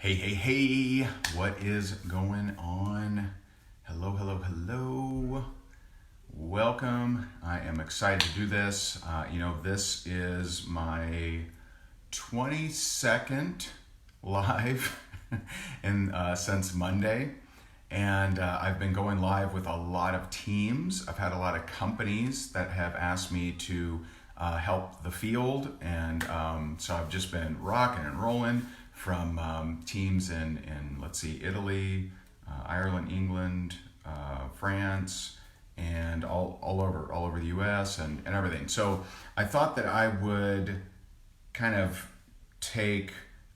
Hey, what is going on? Hello. Welcome. I am excited to do this. This is my 22nd live since Monday. And I've been going live with a lot of teams. I've had a lot of companies that have asked me to help the field. And so I've just been rocking and rolling from teams in Italy, Ireland, England, France, and all over the US and everything. So I thought that I would kind of take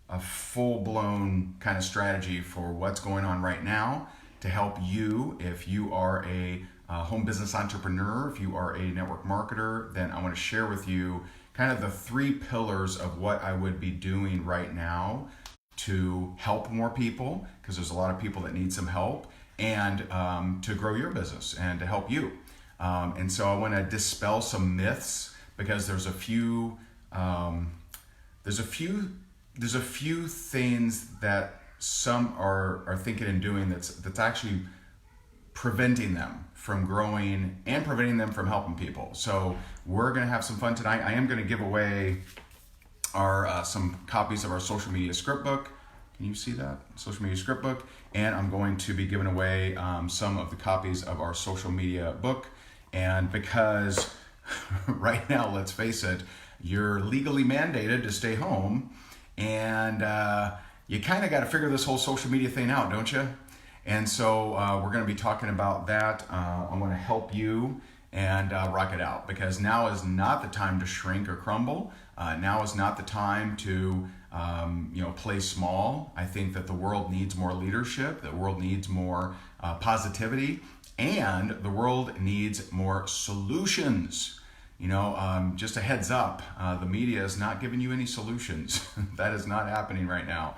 a full-blown kind of strategy for what's going on right now to help you. If you are a home business entrepreneur, if you are a network marketer, then I want to share with you kind of the three pillars of what I would be doing right now to help more people, because there's a lot of people that need some help, and to grow your business and to help you. And so I want to dispel some myths, because there's a few things that some are thinking and doing that's actually preventing them from growing and preventing them from helping people. So we're going to have some fun tonight. I am going to give away some copies of our social media script book. Can you see that? Social media script book. And I'm going to be giving away some of the copies of our social media book. And because right now, let's face it, you're legally mandated to stay home, and you kind of got to figure this whole social media thing out, don't you? And so we're going to be talking about that. I'm going to help you and rock it out, because now is not the time to shrink or crumble. Now is not the time to play small. I think that the world needs more leadership. The world needs more positivity, and the world needs more solutions. Just a heads up, the media is not giving you any solutions. That is not happening right now.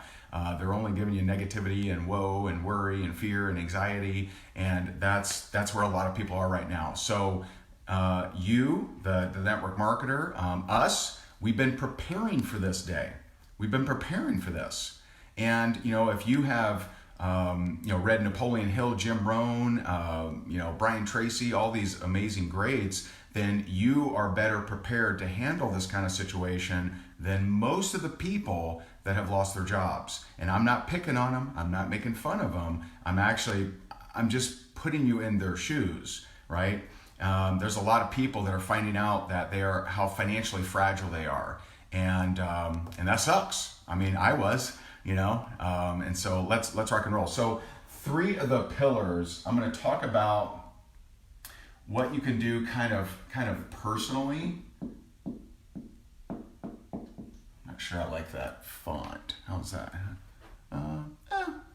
They're only giving you negativity and woe and worry and fear and anxiety, and that's where a lot of people are right now. So you, the network marketer, us, we've been preparing for this day. We've been preparing for this. And if you have read Napoleon Hill, Jim Rohn, Brian Tracy, all these amazing greats, then you are better prepared to handle this kind of situation than most of the people that have lost their jobs. And I'm not picking on them. I'm not making fun of them. I'm just putting you in their shoes, right? There's a lot of people that are finding out that how financially fragile they are. And that sucks. I mean, I was, and so let's rock and roll. So 3 of the pillars, I'm going to talk about what you can do kind of personally. Not sure I like that font. How's that?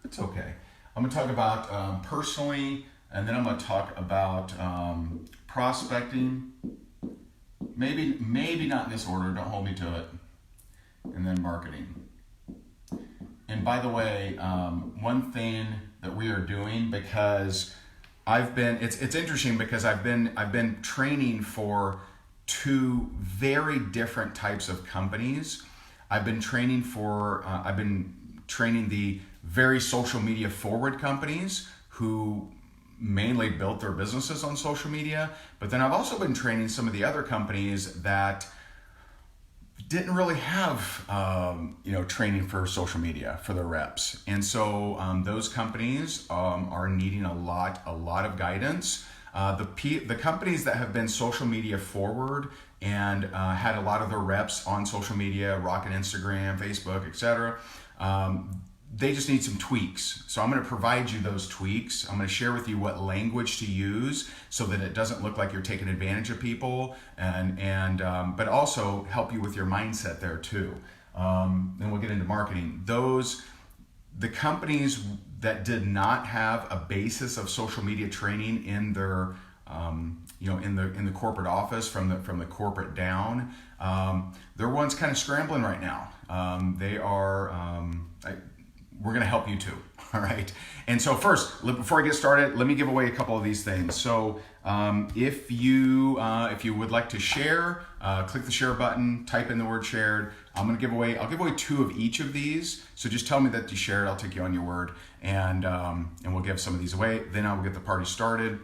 It's okay. I'm going to talk about personally, and then I'm going to talk about prospecting. Maybe not in this order. Don't hold me to it. And then marketing. And by the way, one thing that we are doing, because it's interesting, because I've been training for 2 very different types of companies. I've been training the very social media forward companies who mainly built their businesses on social media, but then I've also been training some of the other companies that didn't really have training for social media for their reps. And so those companies are needing a lot of guidance. The companies that have been social media forward and had a lot of their reps on social media, rocking Instagram, Facebook, etc., they just need some tweaks. So I'm going to provide you those tweaks. I'm going to share with you what language to use so that it doesn't look like you're taking advantage of people, but also help you with your mindset there too. Then we'll get into marketing. The companies that did not have a basis of social media training in their in the corporate office from the corporate down, they're ones kind of scrambling right now. We're going to help you too. All right. And so first, before I get started, let me give away a couple of these things. So if you would like to share, click the share button, type in the word shared. I'll give away 2 of each of these. So just tell me that you shared. I'll take you on your word, and we'll give some of these away. Then I will get the party started.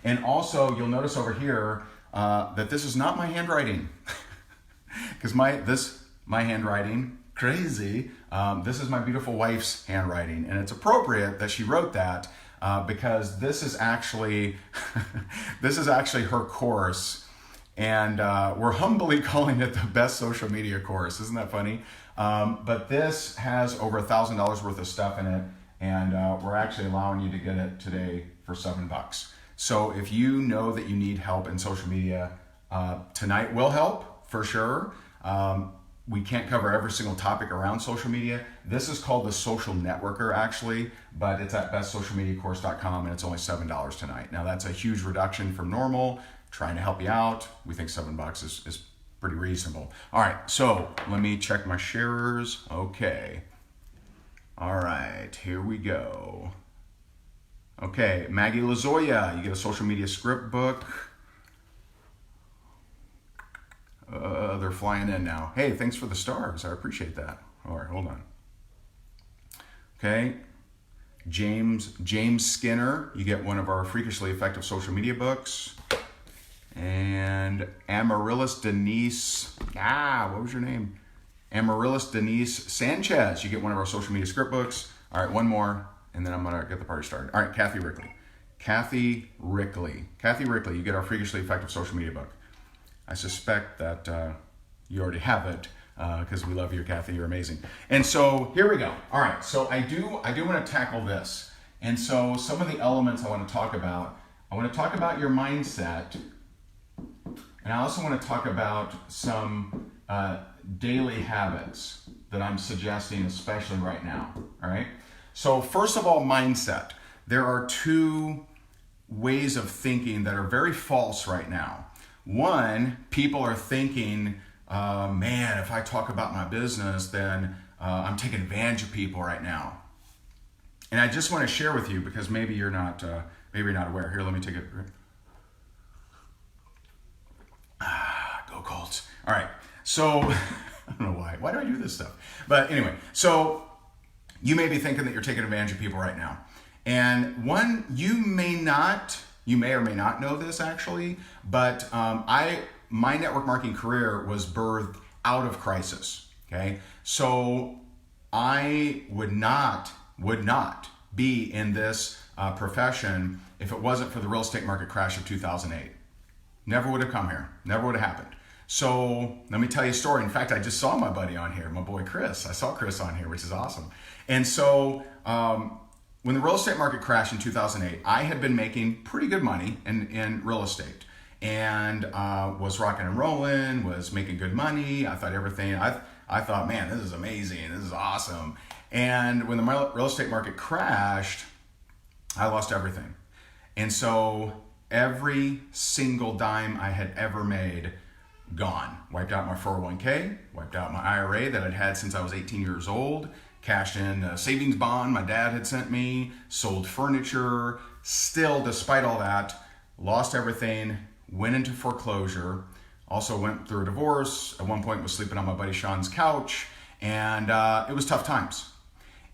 And also, you'll notice over here that this is not my handwriting, because my handwriting, crazy. This is my beautiful wife's handwriting, and it's appropriate that she wrote that because this is actually her course, and we're humbly calling it the best social media course. Isn't that funny? But this has over $1,000 worth of stuff in it, and we're actually allowing you to get it today for $7. So if you know that you need help in social media, tonight will help for sure. We can't cover every single topic around social media. This is called the Social Networker, actually, but it's at bestsocialmediacourse.com, and it's only $7 tonight. Now, that's a huge reduction from normal. Trying to help you out. We think $7 is pretty reasonable. All right, so let me check my sharers. Okay. All right, here we go. Okay, Maggie Lazoya, you get a social media script book. They're flying in now. Hey, thanks for the stars. I appreciate that. All right, hold on. Okay, James Skinner, you get one of our freakishly effective social media books. And Amaryllis Denise, what was your name? Amaryllis Denise Sanchez, you get one of our social media script books. All right, one more, and then I'm gonna get the party started. All right, Kathy Rickley, you get our freakishly effective social media book. I suspect that you already have it because we love you, Kathy. You're amazing. And so here we go. All right. So I do want to tackle this. And so some of the elements I want to talk about. I want to talk about your mindset, and I also want to talk about some daily habits that I'm suggesting, especially right now. All right. So first of all, mindset. There are 2 ways of thinking that are very false right now. One, people are thinking, man, if I talk about my business, then I'm taking advantage of people right now. And I just want to share with you, because maybe you're not aware. Here, let me take it. Go Colts. All right. So I don't know why. Why do I do this stuff? But anyway, so you may be thinking that you're taking advantage of people right now. And one, you may or may not know this actually, but my network marketing career was birthed out of crisis. Okay, so I would not be in this profession if it wasn't for the real estate market crash of 2008. Never would have come here. Never would have happened. So let me tell you a story. In fact, I just saw my buddy on here, my boy Chris. I saw Chris on here, which is awesome. And so when the real estate market crashed in 2008, I had been making pretty good money in real estate, and was rocking and rolling, was making good money. I thought, man, this is amazing. This is awesome. And when the real estate market crashed, I lost everything. And so every single dime I had ever made, gone. Wiped out my 401k, wiped out my IRA that I'd had since I was 18 years old, cashed in a savings bond my dad had sent me, sold furniture. Still, despite all that, lost everything, went into foreclosure, also went through a divorce. At one point was sleeping on my buddy Sean's couch, and it was tough times.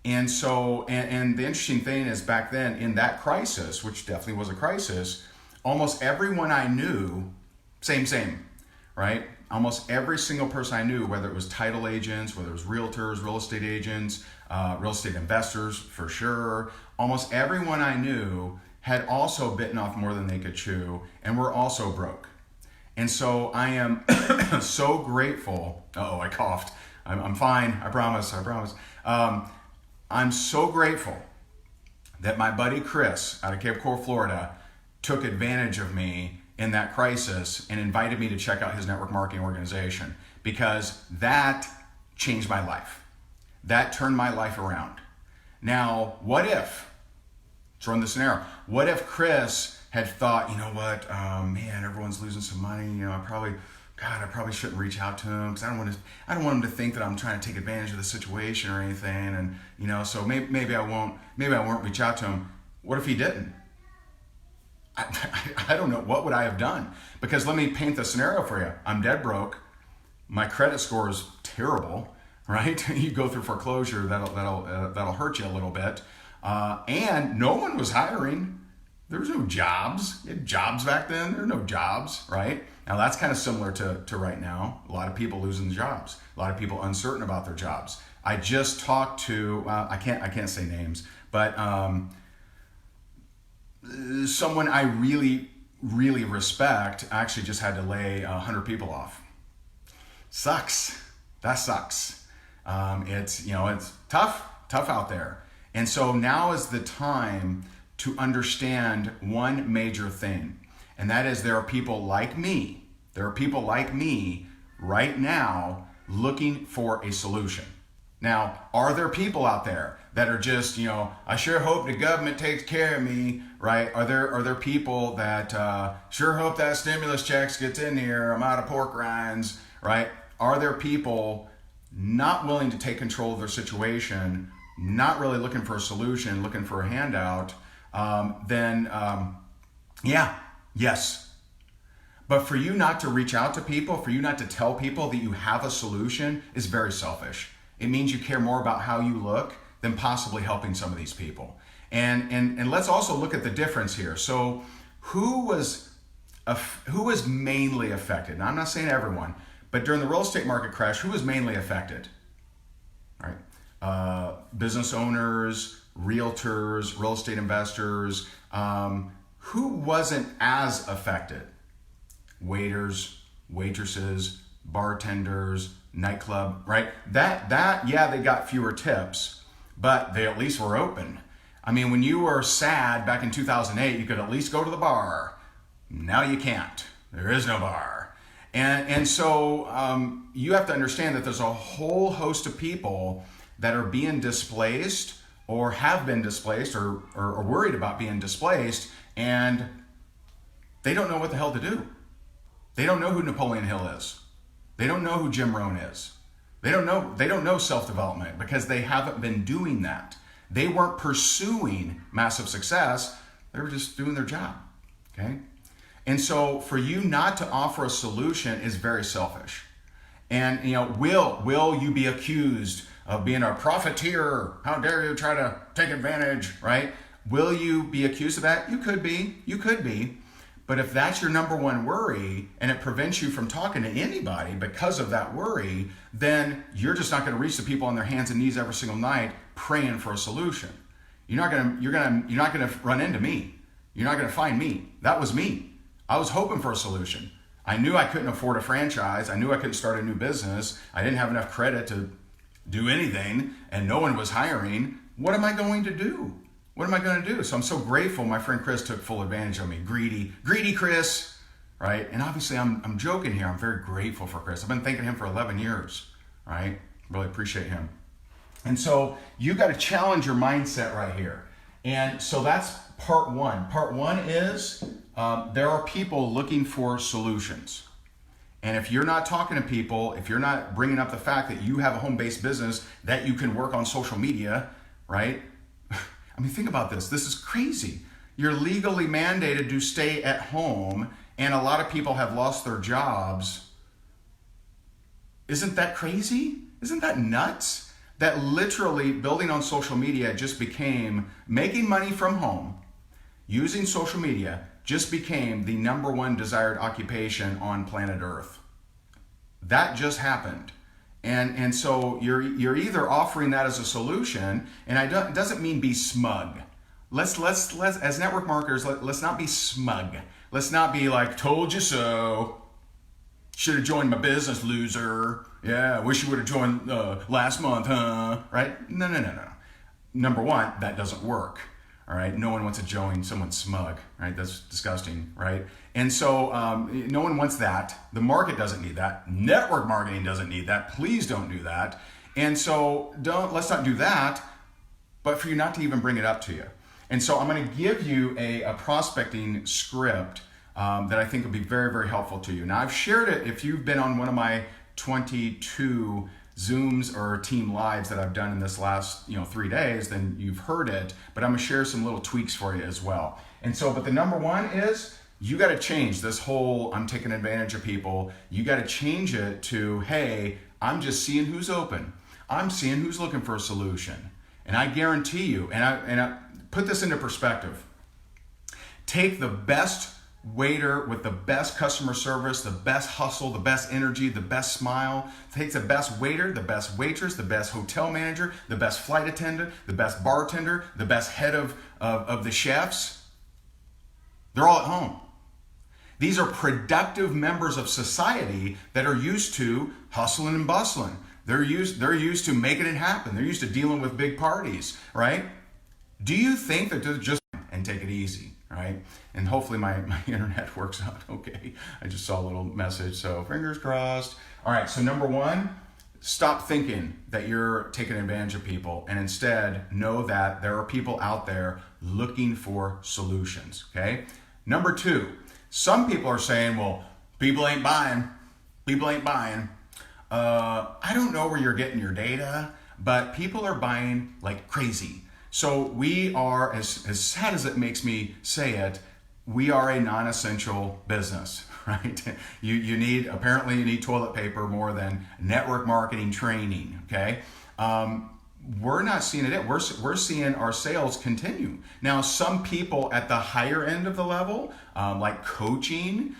And so, and the interesting thing is, back then in that crisis, which definitely was a crisis, almost everyone I knew, same, right? Almost every single person I knew, whether it was title agents, whether it was realtors, real estate agents, real estate investors for sure, almost everyone I knew had also bitten off more than they could chew, and were also broke. And so I am so grateful. I coughed. I'm fine. I promise. I'm so grateful that my buddy Chris out of Cape Coral, Florida, took advantage of me in that crisis and invited me to check out his network marketing organization, because that changed my life. That turned my life around. Now, what if, let's run the scenario, what if Chris had thought, you know what, man, everyone's losing some money, I probably God, I probably shouldn't reach out to him because I don't want him to think that I'm trying to take advantage of the situation or anything. And, so maybe I won't reach out to him. What if he didn't? I don't know. What would I have done? Because let me paint the scenario for you. I'm dead broke. My credit score is terrible, right? You go through foreclosure, that'll hurt you a little bit. And no one was hiring. There was no jobs. You had jobs back then. There were no jobs, right? Now that's kind of similar to right now. A lot of people losing jobs. A lot of people uncertain about their jobs. I just talked to I can't say names, but someone I really respect actually just had to lay 100 people off. Sucks. That sucks. It's tough out there. And so now is the time to understand one major thing. And that is there are people like me. There are people like me right now looking for a solution. Now, are there people out there that are just, I sure hope the government takes care of me, right? Are there people that sure hope that stimulus checks gets in here, I'm out of pork rinds, right? Are there people not willing to take control of their situation, not really looking for a solution, looking for a handout? Yes. But for you not to reach out to people, for you not to tell people that you have a solution is very selfish. It means you care more about how you look than possibly helping some of these people. And let's also look at the difference here. So who was mainly affected? Now, I'm not saying everyone, but during the real estate market crash, who was mainly affected? Right? Business owners, realtors, real estate investors. Who wasn't as affected? Waiters, waitresses, bartenders, nightclub, right? They got fewer tips, but they at least were open. I mean, when you were sad back in 2008, you could at least go to the bar. Now you can't. There is no bar. And so you have to understand that there's a whole host of people that are being displaced or have been displaced or worried about being displaced, and they don't know what the hell to do. They don't know who Napoleon Hill is. They don't know who Jim Rohn is. They don't know self-development because they haven't been doing that. They weren't pursuing massive success. They were just doing their job, okay? And so for you not to offer a solution is very selfish. And will you be accused of being a profiteer? How dare you try to take advantage, right? Will you be accused of that? You could be. But if that's your number one worry and it prevents you from talking to anybody because of that worry, then you're just not going to reach the people on their hands and knees every single night praying for a solution. You're not going to run into me. You're not going to find me. That was me. I was hoping for a solution. I knew I couldn't afford a franchise. I knew I couldn't start a new business. I didn't have enough credit to do anything, and no one was hiring. What am I going to do? What am I going to do? So I'm so grateful my friend Chris took full advantage of me. Greedy Chris, right? And obviously I'm joking here. I'm very grateful for Chris. I've been thanking him for 11 years, right? Really appreciate him. And so you got to challenge your mindset right here. And so that's part one. Part one is there are people looking for solutions. And if you're not talking to people, if you're not bringing up the fact that you have a home-based business that you can work on social media, right? I mean, think about this. This is crazy. You're legally mandated to stay at home, and a lot of people have lost their jobs. Isn't that crazy? Isn't that nuts? That literally building on social media just became, making money from home, using social media just became the number one desired occupation on planet Earth. That just happened. And so you're either offering that as a solution, and it doesn't mean be smug. Let's as network marketers, let's not be smug. Let's not be like, told you so. Should have joined my business, loser. Yeah, wish you would have joined last month, huh? Right? No. Number one, that doesn't work. All right, no one wants to join someone smug, right? That's disgusting, right? And so no one wants that. The market doesn't need that. Network marketing doesn't need that. Please don't do that. And so let's not do that, but for you not to even bring it up to you. And so I'm going to give you a prospecting script that I think will be very, very helpful to you. Now, I've shared it. If you've been on one of my 22 Zooms or team lives that I've done in this last 3 days, then you've heard it, but I'm gonna share some little tweaks for you as well. And so, but the number one is, you got to change this whole I'm taking advantage of people. You got to change it to, hey, I'm just seeing who's open. I'm seeing who's looking for a solution. And I guarantee you, and I put this into perspective. Take the best waiter with the best customer service, the best hustle, the best energy, the best smile. Take the best waiter, the best waitress, the best hotel manager, the best flight attendant, the best bartender, the best head of the chefs. They're all at home. These are productive members of society that are used to hustling and bustling. They're used to making it happen. They're used to dealing with big parties, right? Do you think that they're just and take it easy, right? And hopefully my internet works out okay. I just saw a little message, so fingers crossed. All right, so number one, stop thinking that you're taking advantage of people, and instead know that there are people out there looking for solutions, okay? Number two, some people are saying, well, people ain't buying. People ain't buying. I don't know where you're getting your data, but people are buying like crazy. So we are, as sad as it makes me say it, we are a non-essential business, right? You need toilet paper more than network marketing training, okay? We're not seeing it. We're seeing our sales continue. Now, some people at the higher end of the level, like coaching,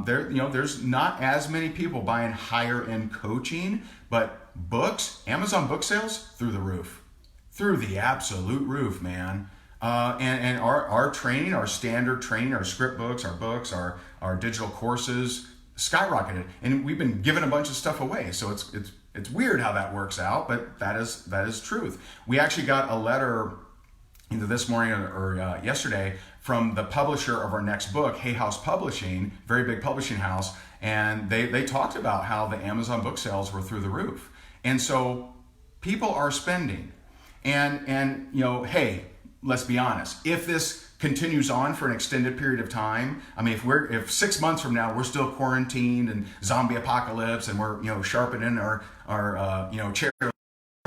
there's not as many people buying higher end coaching, but books, Amazon book sales through the roof, through the absolute roof, man. And our training, our standard training, our script books, our digital courses skyrocketed, and we've been giving a bunch of stuff away. So it's weird how that works out, but that is truth. We actually got a letter either this morning or yesterday from the publisher of our next book, Hay House Publishing, very big publishing house, and they talked about how the Amazon book sales were through the roof. And so people are spending. And hey, let's be honest, if this continues on for an extended period of time, I mean, if 6 months from now we're still quarantined and zombie apocalypse and we're sharpening our chair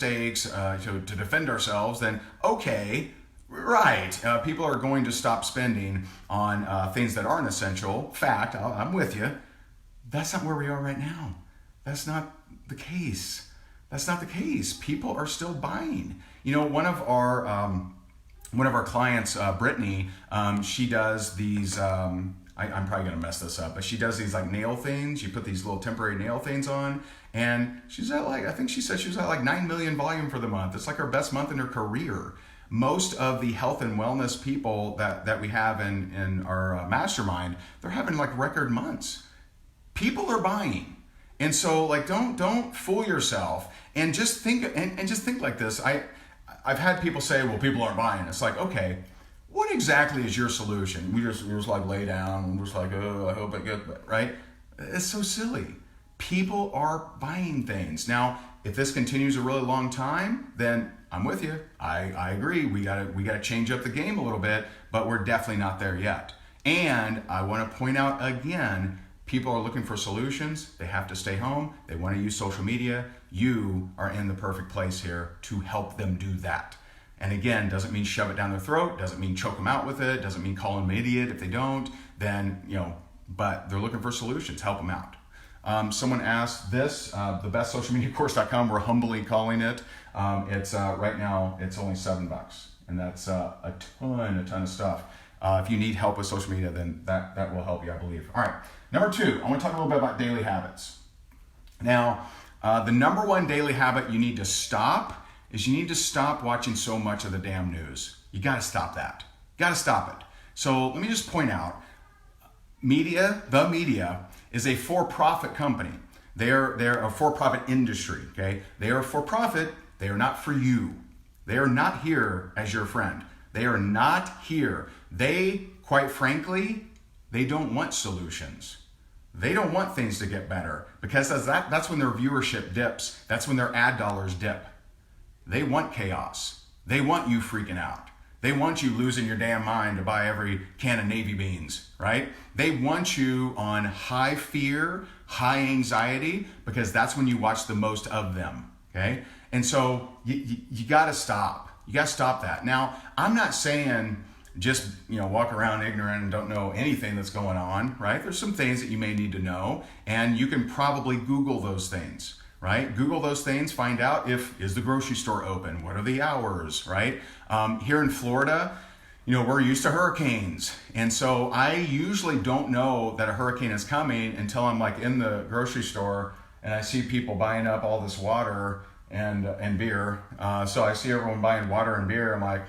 stakes to defend ourselves, then okay, right, people are going to stop spending on things that aren't essential. Fact, I'm with you. That's not where we are right now. That's not the case. That's not the case. People are still buying. One of our clients, Brittany, she does these, I'm probably going to mess this up, but she does these like nail things. You put these little temporary nail things on, and she's at I think she said she was at like 9 million volume for the month. It's like her best month in her career. Most of the health and wellness people that we have in our mastermind, they're having like record months. People are buying. And so don't fool yourself and just think like this. I've had people say, well, people aren't buying. It's like, okay, what exactly is your solution? We just like lay down and we're just like, oh, I hope I get, right? It's so silly. People are buying things. Now, if this continues a really long time, then I'm with you. I agree. We gotta change up the game a little bit, but we're definitely not there yet. And I want to point out again, people are looking for solutions. They have to stay home. They want to use social media. You are in the perfect place here to help them do that. And again, doesn't mean shove it down their throat. Doesn't mean choke them out with it. Doesn't mean call them an idiot if they don't. Then, but they're looking for solutions. Help them out. Someone asked this, thebestsocialmediacourse.com, we're humbly calling it. It's right now, it's only $7. And that's a ton of stuff. If you need help with social media, then that will help you, I believe. All right. Number two, I want to talk a little bit about daily habits. Now, the number one daily habit you need to stop is you need to stop watching so much of the damn news. You got to stop that. Got to stop it. So let me just point out, the media is a for-profit company. They're a for-profit industry, okay? They are for-profit. They are not for you. They are not here as your friend. They are not here. They, quite frankly, they don't want solutions. They don't want things to get better because that's when their viewership dips. That's when their ad dollars dip. They want chaos. They want you freaking out. They want you losing your damn mind to buy every can of Navy beans, right? They want you on high fear, high anxiety, because that's when you watch the most of them, okay? And so you gotta stop. You gotta stop that. Now, I'm not saying just walk around ignorant and don't know anything that's going on, right? There's some things that you may need to know, and you can probably Google those things. Right? Google those things, find out is the grocery store open? What are the hours, right? Here in Florida, we're used to hurricanes. And so I usually don't know that a hurricane is coming until I'm like in the grocery store and I see people buying up all this water and beer. So I see everyone buying water and beer. I'm like,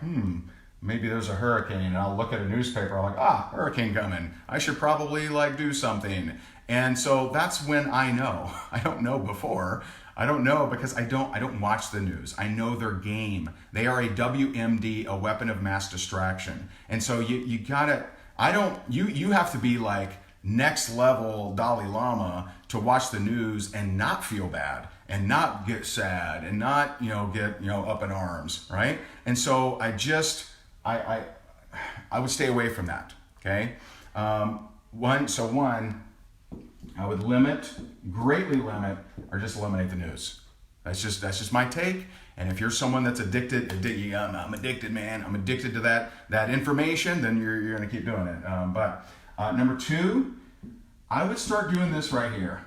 maybe there's a hurricane. And I'll look at a newspaper. I'm like, hurricane coming. I should probably do something. And so that's when I know. I don't know before. I don't know because I don't watch the news. I know their game. They are a WMD, a weapon of mass distraction. And so you have to be like next level Dalai Lama to watch the news and not feel bad and not get sad and not get up in arms, right? And so I would stay away from that. Okay. One, I would greatly limit, or just eliminate the news. That's just my take. And if you're someone that's addicted, I'm addicted, man. I'm addicted to that information. Then you're going to keep doing it. But number 2, I would start doing this right here.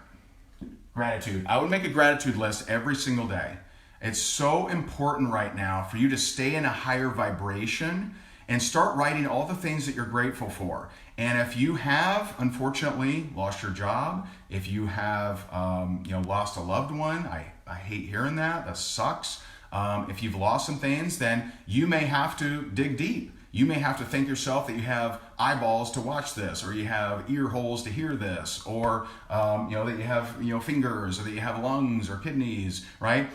Gratitude. I would make a gratitude list every single day. It's so important right now for you to stay in a higher vibration and start writing all the things that you're grateful for. And if you have, unfortunately, lost your job, if you have, lost a loved one, I hate hearing that. That sucks. If you've lost some things, then you may have to dig deep. You may have to think yourself that you have eyeballs to watch this, or you have ear holes to hear this, or that you have fingers, or that you have lungs or kidneys, right?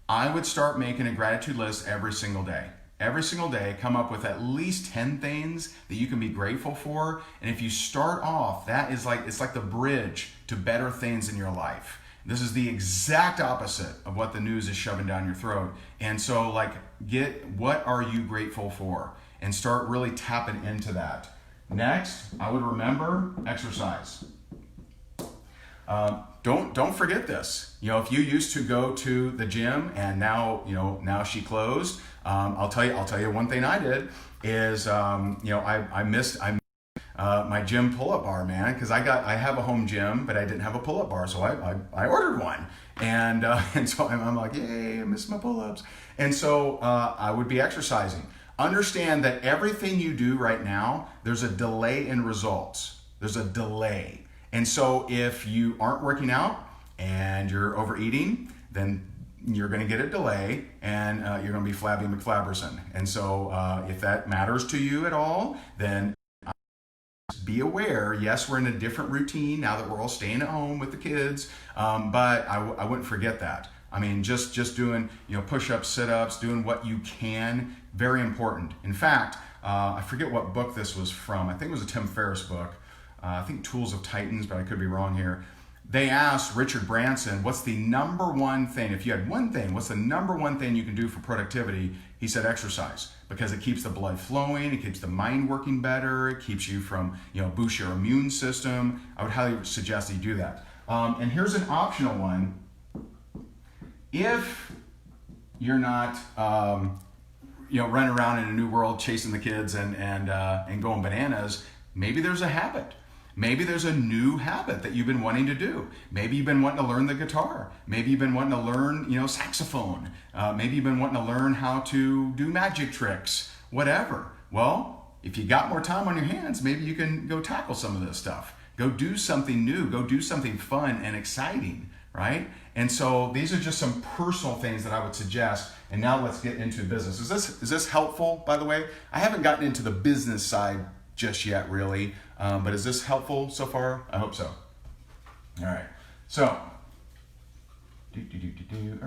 I would start making a gratitude list every single day. Every single day, come up with at least 10 things that you can be grateful for. And if you start off, it's like the bridge to better things in your life. This is the exact opposite of what the news is shoving down your throat. And so get what are you grateful for? And start really tapping into that. Next, I would remember exercise. Don't forget this. If you used to go to the gym and now she closed, I'll tell you one thing I did is I missed my gym pull-up bar, man, because I have a home gym, but I didn't have a pull-up bar, so I ordered one, and so I'm like, yay, I missed my pull-ups, and so I would be exercising. Understand that everything you do right now, there's a delay in results. There's a delay. And so if you aren't working out and you're overeating, then you're going to get a delay and you're going to be flabby McFlabberson. And so if that matters to you at all, then be aware. Yes, we're in a different routine now that we're all staying at home with the kids, but I wouldn't forget that. I mean, just doing push-ups, sit-ups, doing what you can, very important. In fact, I forget what book this was from. I think it was a Tim Ferriss book. I think Tools of Titans, but I could be wrong here. They asked Richard Branson, what's the number one thing, if you had one thing, what's the number one thing you can do for productivity? He said exercise, because it keeps the blood flowing, it keeps the mind working better, it keeps you from, boost your immune system. I would highly suggest that you do that. And here's an optional one. If you're not, running around in a new world chasing the kids and going bananas, maybe there's a habit. Maybe there's a new habit that you've been wanting to do. Maybe you've been wanting to learn the guitar. Maybe you've been wanting to learn, saxophone. Maybe you've been wanting to learn how to do magic tricks, whatever. Well, if you got more time on your hands, maybe you can go tackle some of this stuff. Go do something new. Go do something fun and exciting, right? And so these are just some personal things that I would suggest. And now let's get into business. Is this helpful, by the way? I haven't gotten into the business side just yet, really. But is this helpful so far? I hope so. All right. So, I don't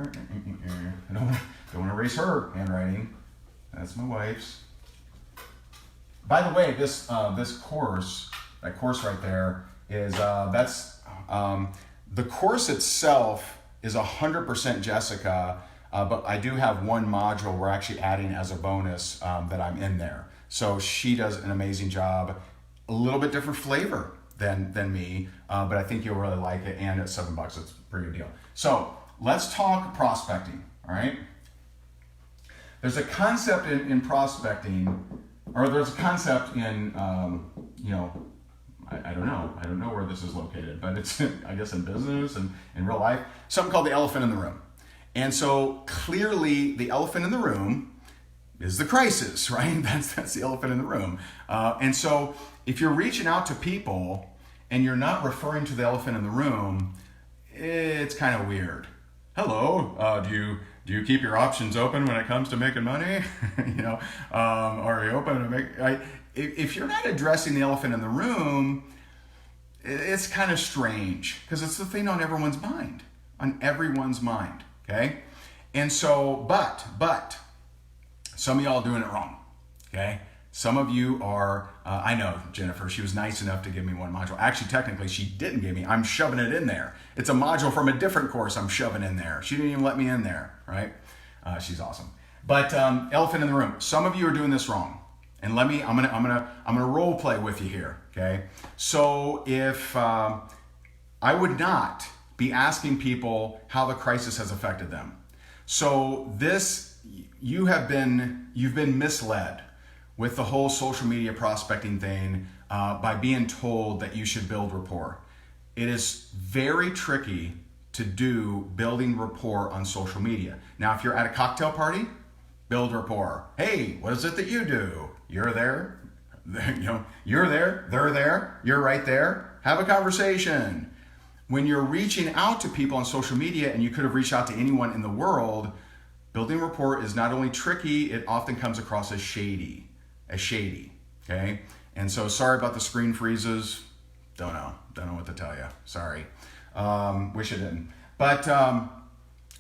want to erase her handwriting. That's my wife's. By the way, this course, that course right there, is the course itself is 100% Jessica. but I do have one module we're actually adding as a bonus that I'm in there. So she does an amazing job, a little bit different flavor than me, but I think you'll really like it, and at $7, it's a pretty good deal. So let's talk prospecting, all right? There's a concept in prospecting, or there's a concept in, I don't know where this is located, but it's, I guess, in business and in real life, something called the elephant in the room. And so clearly the elephant in the room is the crisis, right? That's the elephant in the room. And so if you're reaching out to people and you're not referring to the elephant in the room, it's kind of weird. Hello, do you keep your options open when it comes to making money? Are you open to make? If you're not addressing the elephant in the room, it's kind of strange because it's the thing on everyone's mind, okay? And so, but some of y'all are doing it wrong, okay? Some of you are, I know Jennifer, she was nice enough to give me one module. Actually, technically, she didn't give me, I'm shoving it in there. It's a module from a different course I'm shoving in there. She didn't even let me in there, right? She's awesome. But elephant in the room, some of you are doing this wrong. And I'm gonna role play with you here, okay? So if I would not be asking people how the crisis has affected them. So you've been misled with the whole social media prospecting thing by being told that you should build rapport. It is very tricky to do building rapport on social media. Now, if you're at a cocktail party, build rapport. Hey, what is it that you do? You're there, you're there, they're there, you're right there. Have a conversation. When you're reaching out to people on social media, and you could have reached out to anyone in the world, building rapport is not only tricky, it often comes across as shady, okay? And so sorry about the screen freezes. Don't know what to tell you. Sorry. Wish I didn't. But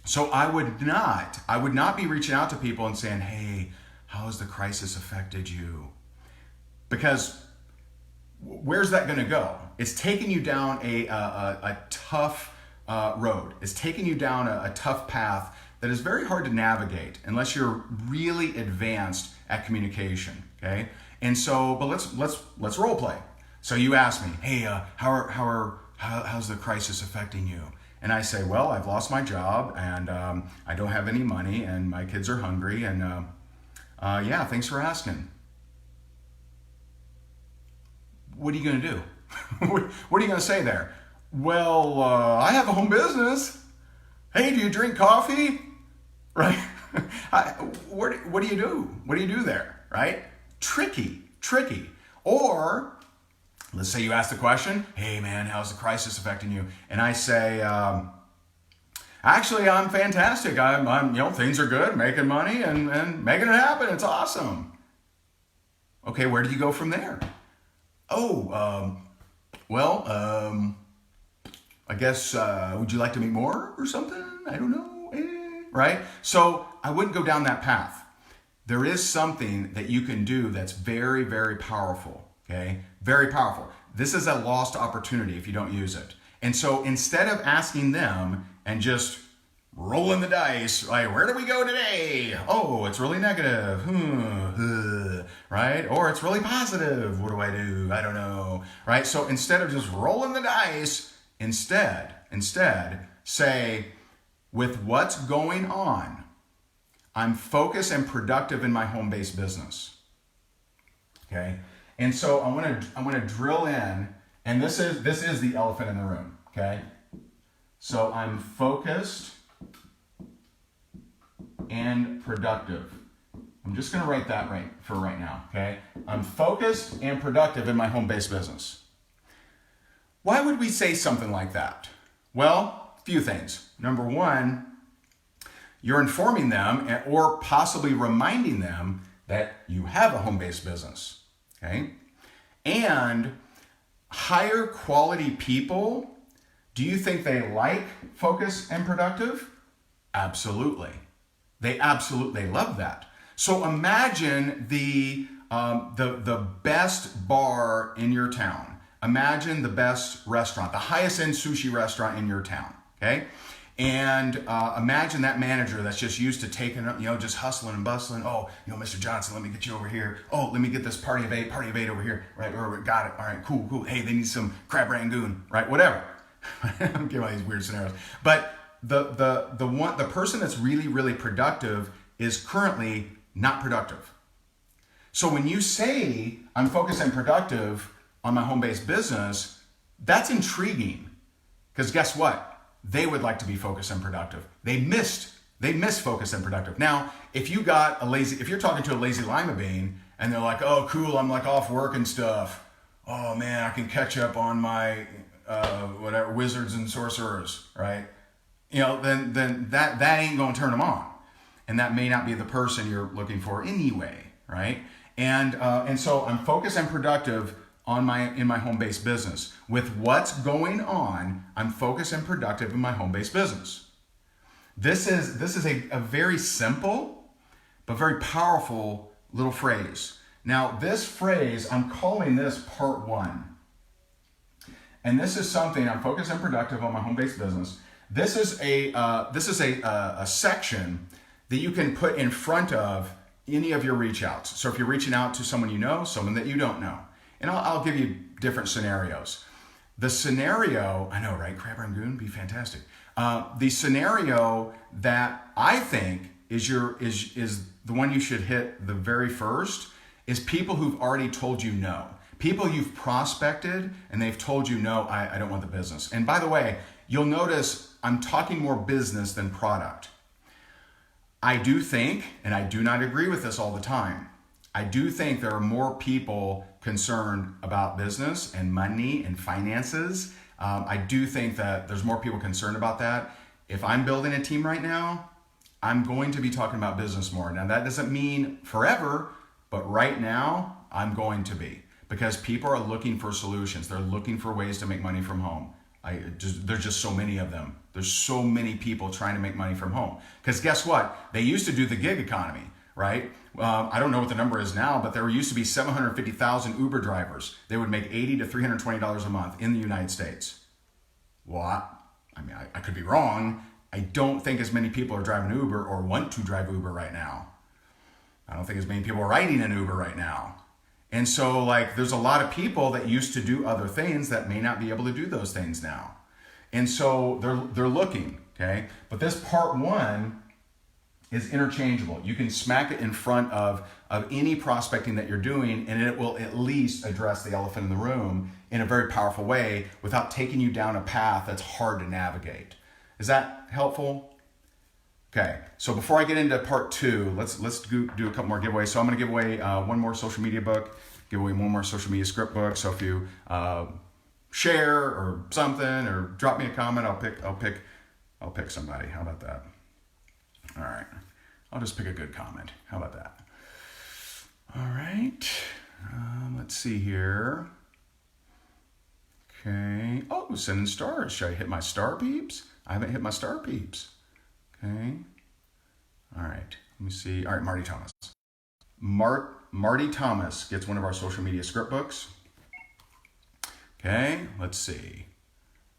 so I would not be reaching out to people and saying, hey, how has the crisis affected you? Because where's that going to go? It's taking you down a tough road. It's taking you down a tough path that is very hard to navigate unless you're really advanced at communication. Okay, and so, but let's role play. So you ask me, hey, how's the crisis affecting you? And I say, well, I've lost my job, and I don't have any money, and my kids are hungry, and yeah, thanks for asking. What are you going to do? What are you going to say there? Well, I have a home business. Hey, do you drink coffee? Right? What do you do? What do you do there? Right? Tricky. Or let's say you ask the question, hey man, how's the crisis affecting you? And I say, actually, I'm fantastic. I'm things are good, making money and making it happen. It's awesome. Okay, where do you go from there? Oh, I guess, would you like to make more or something? I don't know. Right? So I wouldn't go down that path. There is something that you can do that's very, very powerful. Okay? Very powerful. This is a lost opportunity if you don't use it. And so instead of asking them and just rolling the dice, like, where do we go today? Oh, it's really negative. Right? Or it's really positive. What do? I don't know. Right? So instead of just rolling the dice, instead say, with what's going on, I'm focused and productive in my home-based business. Okay? And so I'm gonna drill in, and this is the elephant in the room. Okay? So I'm focused and productive. I'm just going to write that for right now, okay? I'm focused and productive in my home-based business. Why would we say something like that? Well, a few things. Number one, you're informing them or possibly reminding them that you have a home-based business, okay? And higher quality people, do you think they like focused and productive? Absolutely. They absolutely love that. So imagine the best bar in your town. Imagine the best restaurant, the highest end sushi restaurant in your town, okay? And imagine that manager that's just used to taking, just hustling and bustling. Oh, Mr. Johnson, let me get you over here. Oh, let me get this party of eight over here. Right, or got it. All right, cool. Hey, they need some crab rangoon, right? Whatever. I'm giving all these weird scenarios. But the person that's really, really productive is currently not productive. So when you say, I'm focused and productive on my home-based business, that's intriguing. Because guess what? They would like to be focused and productive. They miss focused and productive. Now, if you're talking to a lazy lima bean and they're like, oh, cool, I'm like off work and stuff. Oh man, I can catch up on my whatever wizards and sorcerers, right? Then that ain't gonna turn them on, and that may not be the person you're looking for anyway, right? And so I'm focused and productive in my home-based business. With what's going on, I'm focused and productive in my home-based business. This is a very simple but very powerful little phrase. Now, this phrase, I'm calling this part one. And this is something, I'm focused and productive on my home-based business. This is a section that you can put in front of any of your reach outs. So if you're reaching out to someone you know, someone that you don't know. And I'll give you different scenarios. The scenario, I know, right? Crab Rangoon, be fantastic. The scenario that I think is the one you should hit the very first is people who've already told you no. People you've prospected and they've told you no, I don't want the business. And by the way, you'll notice I'm talking more business than product. I do think, and I do not agree with this all the time, I do think there are more people concerned about business and money and finances. I do think that there's more people concerned about that. If I'm building a team right now, I'm going to be talking about business more. Now that doesn't mean forever, but right now I'm going to be, because people are looking for solutions. They're looking for ways to make money from home. There's just so many of them. There's so many people trying to make money from home. Because guess what? They used to do the gig economy, right? I don't know what the number is now, but there used to be 750,000 Uber drivers. They would make $80 to $320 a month in the United States. Well, I could be wrong. I don't think as many people are driving Uber or want to drive Uber right now. I don't think as many people are riding an Uber right now. And so there's a lot of people that used to do other things that may not be able to do those things now. And so they're looking, okay? But this part one is interchangeable. You can smack it in front of any prospecting that you're doing, and it will at least address the elephant in the room in a very powerful way without taking you down a path that's hard to navigate. Is that helpful? Okay, so before I get into part two, let's do a couple more giveaways. So I'm going to give away one more social media book, give away one more social media script book. So if you share or something, or drop me a comment, I'll pick somebody. How about that? All right, I'll just pick a good comment. How about that? All right, let's see here. Okay. Oh, sending stars. Should I hit my star peeps? I haven't hit my star peeps. Okay. All right. Let me see. All right, Marty Thomas. Marty Thomas gets one of our social media script books. Okay. Let's see.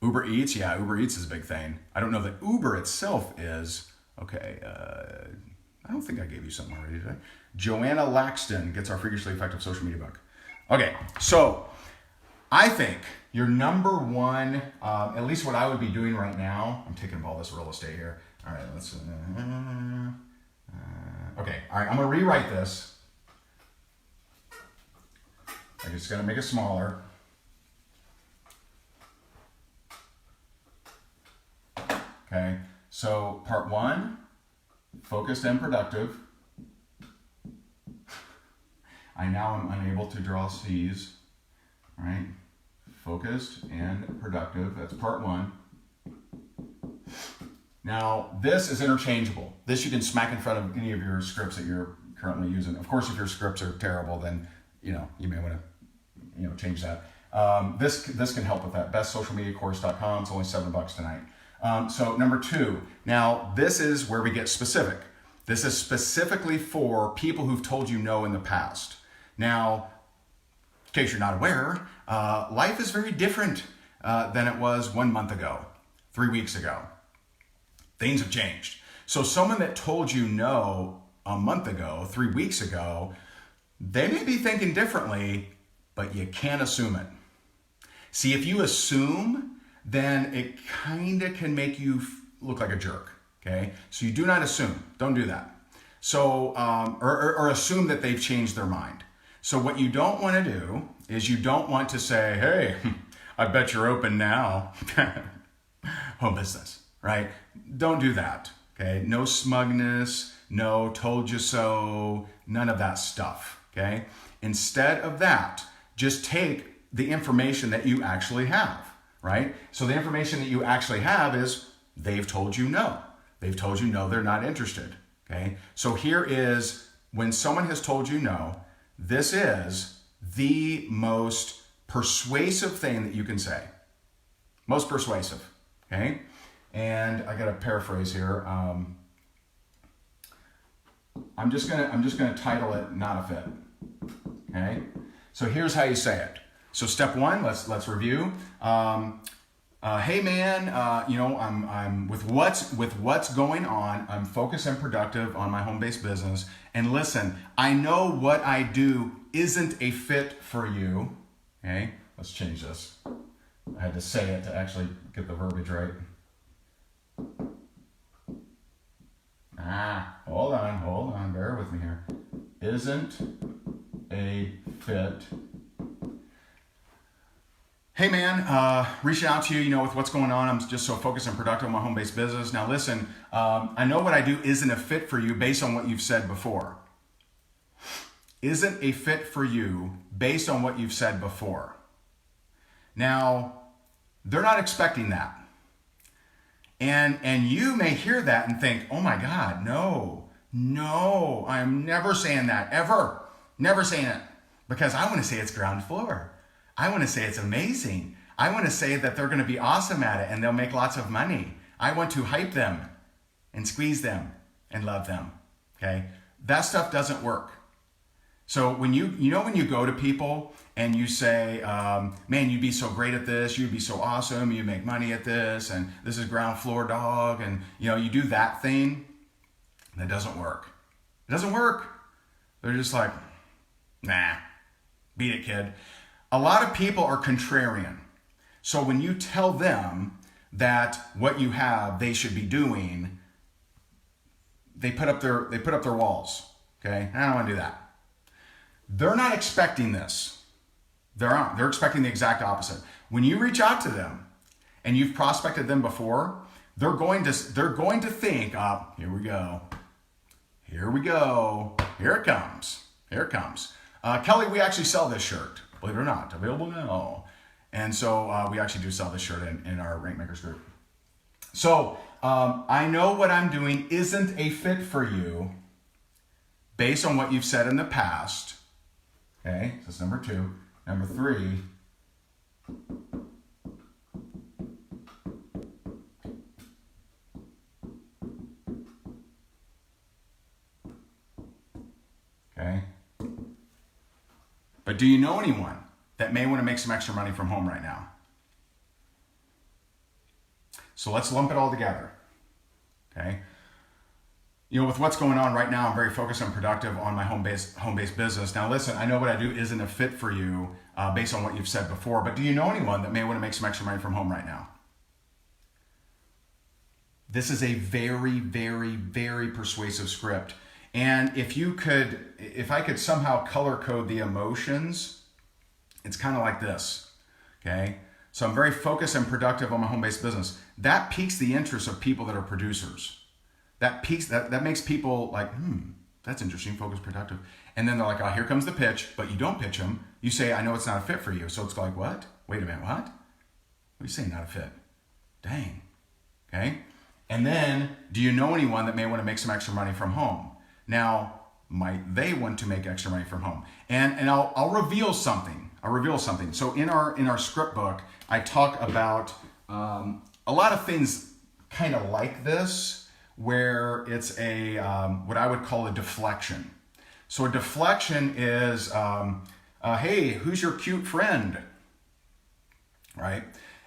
Uber Eats. Yeah, Uber Eats is a big thing. I don't know that Uber itself is. Okay. I don't think I gave you something already, did I? Joanna Laxton gets our Freakishly Effective social media book. Okay. So I think your number one, at least what I would be doing right now, I'm taking up all this real estate here. All right, let's, okay, all right, I'm gonna rewrite this. I just gotta make it smaller. Okay, so part one, focused and productive. I now am unable to draw C's, all right? Focused and productive, that's part one. Now, this is interchangeable. This you can smack in front of any of your scripts that you're currently using. Of course, if your scripts are terrible, then you may want to change that. This can help with that. BestSocialMediaCourse.com. It's only $7 tonight. So number two. Now, this is where we get specific. This is specifically for people who've told you no in the past. Now, in case you're not aware, life is very different than it was 1 month ago, 3 weeks ago. Things have changed. So someone that told you no a month ago, 3 weeks ago, they may be thinking differently, but you can't assume it. See, if you assume, then it kind of can make you look like a jerk, okay? So you do not assume. Don't do that. So, or assume that they've changed their mind. So what you don't want to do is you don't want to say, hey, I bet you're open now. Home business, right? Don't do that, okay? No smugness, no told you so, none of that stuff, okay? Instead of that, just take the information that you actually have, right? So the information that you actually have is they've told you no. They've told you no, they're not interested, okay? So here is when someone has told you no, this is the most persuasive thing that you can say. Most persuasive, okay? And I got to paraphrase here. I'm just gonna title it "Not a Fit." Okay. So here's how you say it. So step one, let's review. Hey man, I'm with what's going on. I'm focused and productive on my home-based business. And listen, I know what I do isn't a fit for you. Okay. Let's change this. I had to say it to actually get the verbiage right. Hold on, bear with me here. Isn't a fit. Hey man, reaching out to you, with what's going on. I'm just so focused and productive on my home-based business. Now listen, I know what I do isn't a fit for you based on what you've said before. Isn't a fit for you based on what you've said before. Now, they're not expecting that. And you may hear that and think, oh my God, no, I'm never saying that, ever. Never saying it. Because I want to say it's ground floor. I want to say it's amazing. I want to say that they're going to be awesome at it and they'll make lots of money. I want to hype them and squeeze them and love them. Okay? That stuff doesn't work. So when you go to people and you say, man, you'd be so great at this, you'd be so awesome, you make money at this, and this is ground floor dog, and you do that thing, that doesn't work. It doesn't work. They're just like, nah, beat it, kid. A lot of people are contrarian. So when you tell them that what you have they should be doing, they put up their walls. Okay? I don't want to do that. They're not expecting this. They're expecting the exact opposite. When you reach out to them and you've prospected them before, they're going to think, here we go. Here it comes. Kelly, we actually sell this shirt. Believe it or not, available now. And so we actually do sell this shirt in our Rank Makers group. So I know what I'm doing isn't a fit for you based on what you've said in the past. Okay, so that's number 2. Number 3. Okay. But do you know anyone that may want to make some extra money from home right now? So let's lump it all together. Okay. With what's going on right now, I'm very focused and productive on my home-based business. Now listen, I know what I do isn't a fit for you based on what you've said before, but do you know anyone that may want to make some extra money from home right now? This is a very, very, very persuasive script. And if I could somehow color code the emotions, it's kind of like this, okay? So I'm very focused and productive on my home-based business. That piques the interest of people that are producers. That makes people like, that's interesting, focused, productive. And then they're like, oh, here comes the pitch, but you don't pitch them. You say, I know it's not a fit for you. So it's like, what? Wait a minute, what? What are you saying, not a fit? Dang, okay? And then, do you know anyone that may want to make some extra money from home? Now, might they want to make extra money from home? And I'll reveal something. So in our script book, I talk about a lot of things kind of like this, where it's a what I would call a deflection. So a deflection is, hey, who's your cute friend? Right?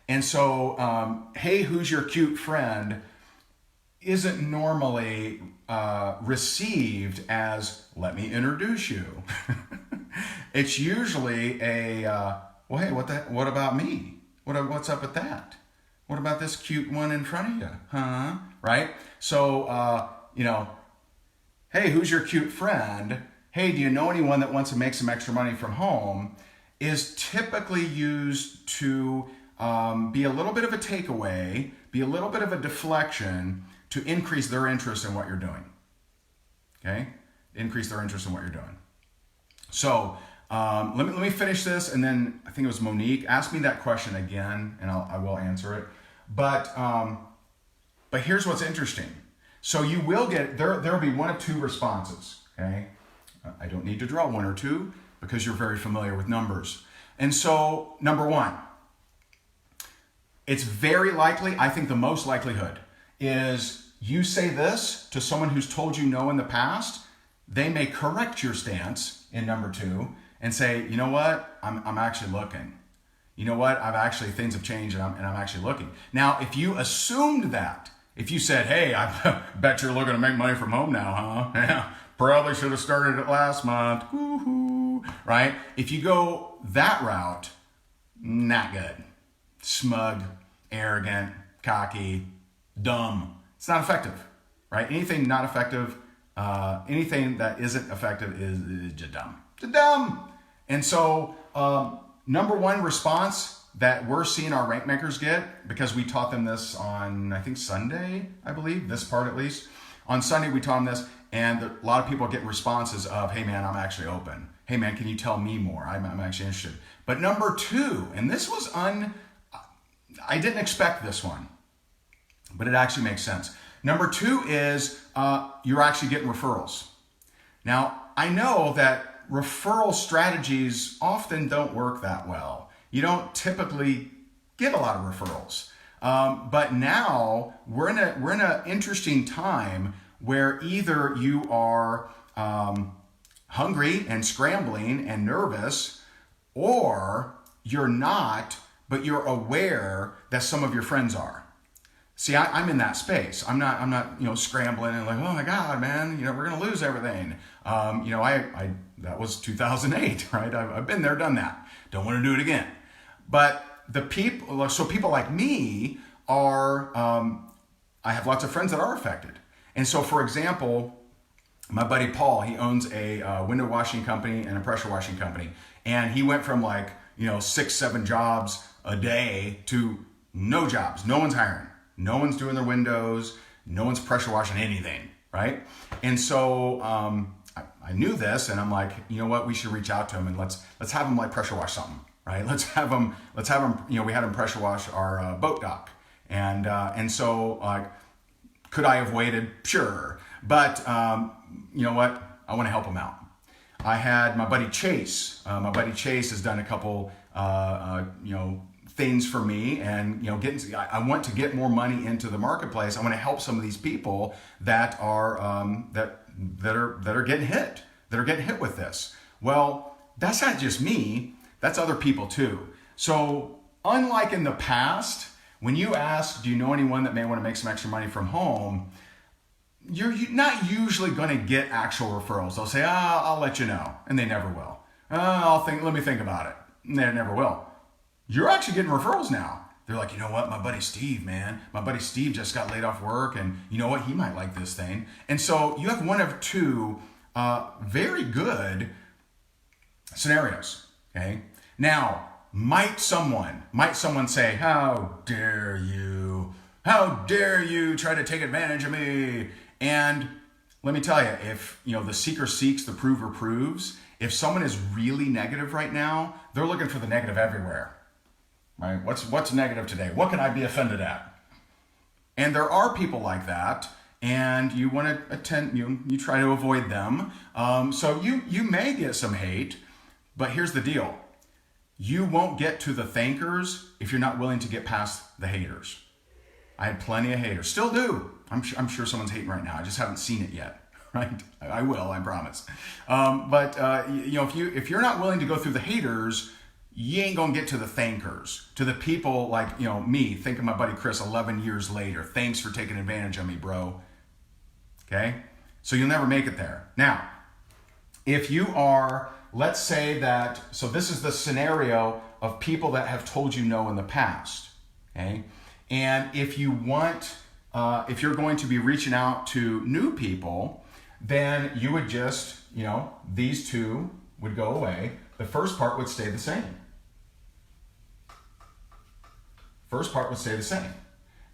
And so, hey, who's your cute friend isn't normally received as, let me introduce you. It's usually well, hey, what about me? What's up with that? What about this cute one in front of you? Huh? Right? So, hey, who's your cute friend? Hey, do you know anyone that wants to make some extra money from home? Is typically used to be a little bit of a takeaway, be a little bit of a deflection to increase their interest in what you're doing. Okay? Increase their interest in what you're doing. So let me finish this, and then I think it was Monique asked me that question again, and I will answer it. But here's what's interesting. So you will get, there'll be one of two responses. Okay? I don't need to draw one or two because you're very familiar with numbers. And so, number one, it's very likely, I think the most likelihood is you say this to someone who's told you no in the past, they may correct your stance in number two and say, you know what, I'm actually looking. You know what, things have changed and I'm actually looking. Now, if you assumed that, if you said, hey, I bet you're looking to make money from home now, huh? Yeah, probably should have started it last month. Woo-hoo. Right? If you go that route, not good. Smug, arrogant, cocky, dumb. It's not effective, right? Anything not effective, anything that isn't effective is just dumb. Just dumb. And so, number one response that we're seeing our rank makers get, because we taught them this on, I think, Sunday, I believe, this part at least. On Sunday, we taught them this, and a lot of people get responses of, hey, man, I'm actually open. Hey, man, can you tell me more? I'm actually interested. But number two, and this was I didn't expect this one, but it actually makes sense. Number two is you're actually getting referrals. Now, I know that referral strategies often don't work that well. You don't typically get a lot of referrals. But now we're in an interesting time where either you are hungry and scrambling and nervous, or you're not, but you're aware that some of your friends are. See, I'm in that space. I'm not, scrambling and like, oh my God, man, we're gonna lose everything. That was 2008, right? I've been there, done that. Don't want to do it again. But people like me are, I have lots of friends that are affected. And so, for example, my buddy Paul, he owns a window washing company and a pressure washing company. And he went from 6-7 jobs a day to no jobs. No one's hiring. No one's doing their windows. No one's pressure washing anything, right? And so I knew this, and I'm like, you know what? We should reach out to him and let's have him pressure wash something, right? Let's have him. We had him pressure wash our boat dock, and so could I have waited? Sure, but you know what? I want to help him out. I had my buddy Chase. My buddy Chase has done a couple, things for me, and I want to get more money into the marketplace. I want to help some of these people that are that are getting hit with this. Well, that's not just me. That's other people too. So unlike in the past, when you ask, do you know anyone that may want to make some extra money from home? You're not usually going to get actual referrals. They'll say, I'll let you know. And they never will. Let me think about it. And they never will. You're actually getting referrals now. They're like, you know what? My buddy Steve, man. My buddy Steve just got laid off work. And you know what? He might like this thing. And so you have one of two very good scenarios. Okay. Now, might someone say, how dare you? How dare you try to take advantage of me? And let me tell you, if the seeker seeks, the prover proves. If someone is really negative right now, they're looking for the negative everywhere. Right? What's negative today? What can I be offended at? And there are people like that, and you want to attend. You try to avoid them. So you may get some hate, but here's the deal: you won't get to the thankers if you're not willing to get past the haters. I had plenty of haters. Still do. I'm sure someone's hating right now. I just haven't seen it yet. Right? I will. I promise. But if you're not willing to go through the haters, you ain't gonna get to the thankers, to the people like, me, think of my buddy Chris 11 years later. Thanks for taking advantage of me, bro. Okay? So you'll never make it there. Now, if you are, let's say that, so this is the scenario of people that have told you no in the past. Okay? And if you want, if you're going to be reaching out to new people, then you would just, these two would go away. The first part would stay the same. First part would stay the same.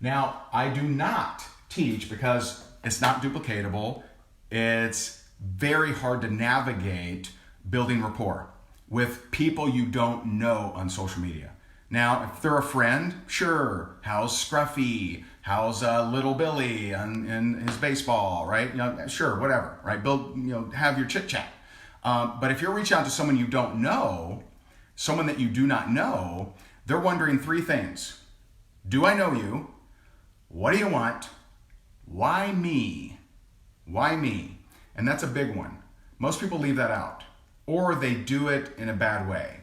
Now, I do not teach because it's not duplicatable. It's very hard to navigate building rapport with people you don't know on social media. Now, if they're a friend, sure. How's Scruffy? How's little Billy and his baseball, right? Sure, whatever, right? Build, have your chit chat. But if you're reaching out to someone you don't know, someone that you do not know, they're wondering three things. Do I know you? What do you want? Why me? Why me? And that's a big one. Most people leave that out, or they do it in a bad way.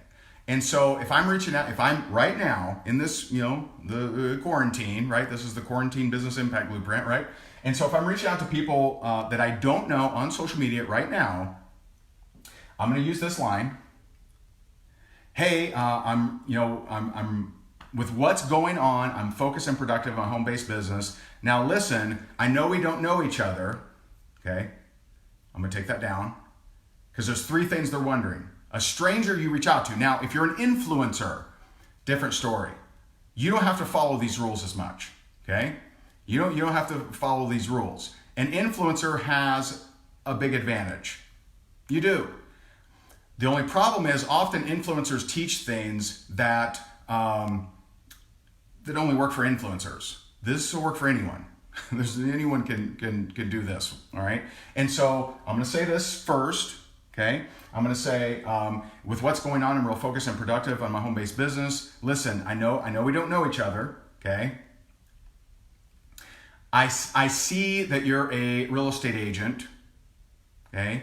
And so if I'm reaching out, if I'm right now in this, the quarantine, right? This is the quarantine business impact blueprint, right? And so if I'm reaching out to people that I don't know on social media right now, I'm going to use this line. Hey, I'm with what's going on, I'm focused and productive on home-based business. Now listen, I know we don't know each other, okay? I'm gonna take that down because there's three things they're wondering. A stranger you reach out to. Now, if you're an influencer, different story. You don't have to follow these rules as much, okay? You don't have to follow these rules. An influencer has a big advantage. You do. The only problem is often influencers teach things that that only work for influencers. This will work for anyone. Anyone can do this, all right? And so I'm gonna say this first, okay? I'm gonna say, with what's going on, I'm real focused and productive on my home-based business. Listen, I know we don't know each other, okay? I see that you're a real estate agent, okay?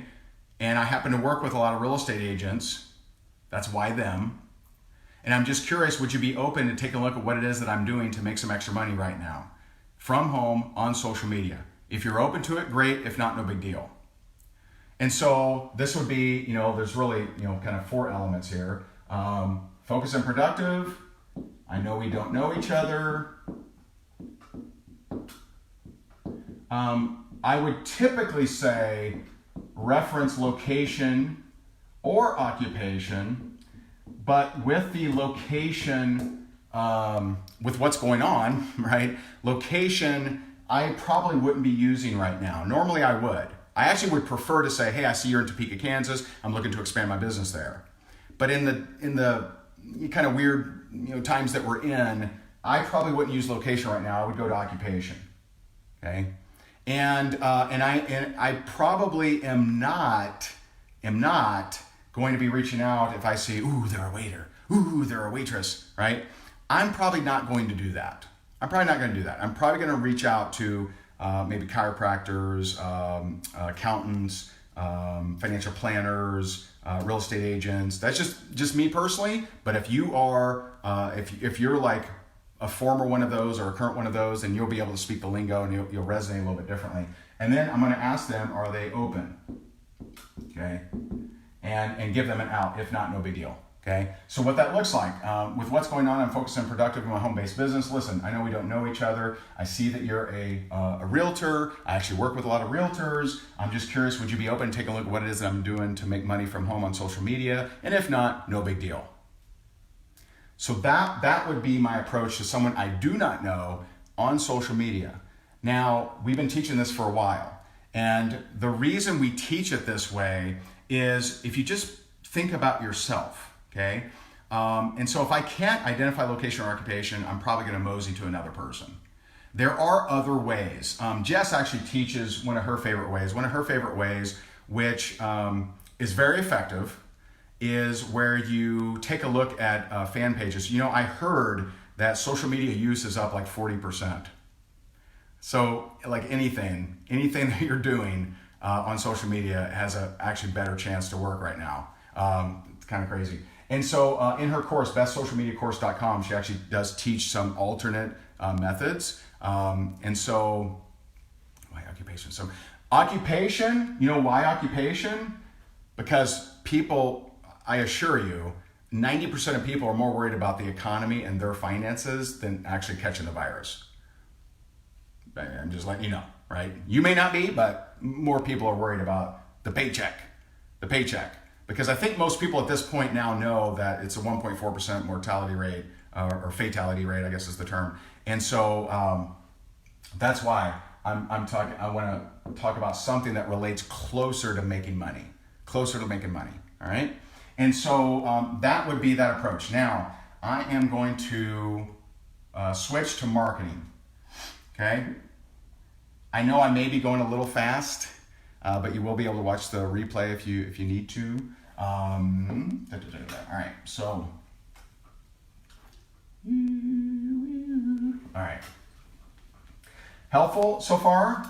And I happen to work with a lot of real estate agents. That's why them. And I'm just curious, would you be open to taking a look at what it is that I'm doing to make some extra money right now from home on social media? If you're open to it, great. If not, no big deal. And so this would be, there's really, kind of four elements here. Focus and productive. I know we don't know each other. I would typically say reference location or occupation. But with the location, with what's going on, right? Location, I probably wouldn't be using right now. Normally I would. I actually would prefer to say, hey, I see you're in Topeka, Kansas. I'm looking to expand my business there. But in the kind of weird times that we're in, I probably wouldn't use location right now. I would go to occupation. Okay, and I probably am not going to be reaching out if I see, ooh, they're a waiter, ooh, they're a waitress, right? I'm probably not going to do that. I'm probably going to reach out to maybe chiropractors, accountants, financial planners, real estate agents. That's just me personally. But if you are, if you're like a former one of those or a current one of those, then you'll be able to speak the lingo and you'll resonate a little bit differently. And then I'm going to ask them, are they open? Okay. And give them an out. If not, no big deal. Okay. So what that looks like, with what's going on, I'm focused and productive in my home-based business. Listen, I know we don't know each other. I see that you're a realtor. I actually work with a lot of realtors. I'm just curious, would you be open to taking a look at what it is that I'm doing to make money from home on social media? And if not, no big deal. So that would be my approach to someone I do not know on social media. Now, we've been teaching this for a while. And the reason we teach it this way is if you just think about yourself, okay? And so if I can't identify location or occupation, I'm probably gonna mosey to another person. There are other ways. Jess actually teaches one of her favorite ways. One of her favorite ways, which is very effective, is where you take a look at fan pages. I heard that social media use is up like 40%. So like anything that you're doing on social media has a actually better chance to work right now. It's kind of crazy. And so in her course, bestsocialmediacourse.com, she actually does teach some alternate methods. And so, why occupation? So occupation, you know why occupation? Because people, I assure you, 90% of people are more worried about the economy and their finances than actually catching the virus. I'm just letting you know, right? You may not be, but more people are worried about the paycheck. Because I think most people at this point now know that it's a 1.4% mortality rate, or fatality rate, I guess is the term. And so that's why I want to talk about something that relates closer to making money, all right? And so that would be that approach. Now, I am going to switch to marketing, okay? I know I may be going a little fast, but you will be able to watch the replay if you need to. All right, so, all right. Helpful so far?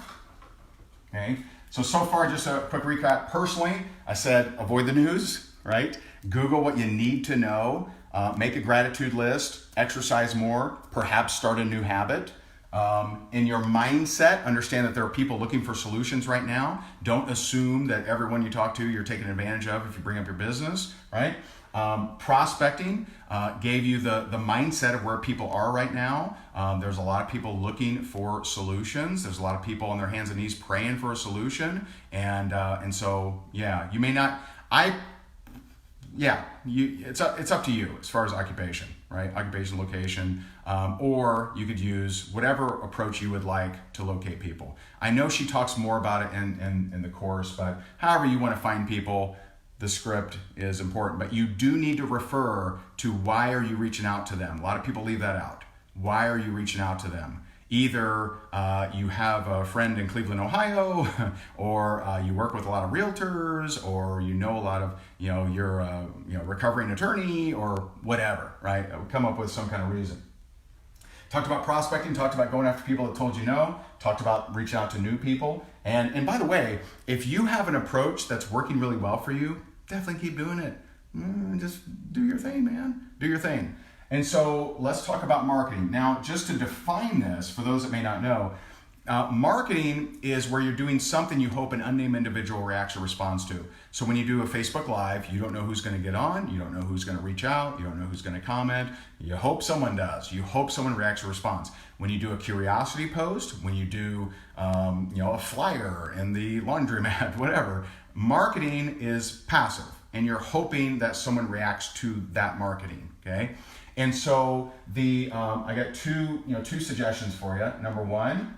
Okay, so far, just a quick recap. Personally, I said avoid the news, right? Google what you need to know, make a gratitude list, exercise more, perhaps start a new habit. In your mindset, understand that there are people looking for solutions right now. Don't assume that everyone you talk to you're taking advantage of if you bring up your business, right? Prospecting gave you the mindset of where people are right now. There's a lot of people looking for solutions. There's a lot of people on their hands and knees praying for a solution. And so, yeah, you may not, it's up to you as far as occupation, right? Occupation, location, or you could use whatever approach you would like to locate people. I know she talks more about it in the course, but however you want to find people, the script is important. But you do need to refer to why are you reaching out to them. A lot of people leave that out. Why are you reaching out to them? Either you have a friend in Cleveland, Ohio, or you work with a lot of realtors, or you know a lot of, you're a recovering attorney, or whatever, right? Come up with some kind of reason. Talked about prospecting, talked about going after people that told you no, talked about reaching out to new people. And by the way, if you have an approach that's working really well for you, definitely keep doing it. Just do your thing, man. Do your thing. And so let's talk about marketing. Now, just to define this, for those that may not know, marketing is where you're doing something you hope an unnamed individual reacts or responds to. So when you do a Facebook Live, you don't know who's going to get on, you don't know who's going to reach out, you don't know who's going to comment. You hope someone does. You hope someone reacts or responds. When you do a curiosity post, when you do a flyer in the laundromat, whatever, marketing is passive, and you're hoping that someone reacts to that marketing. Okay. And so I got two suggestions for you. Number one,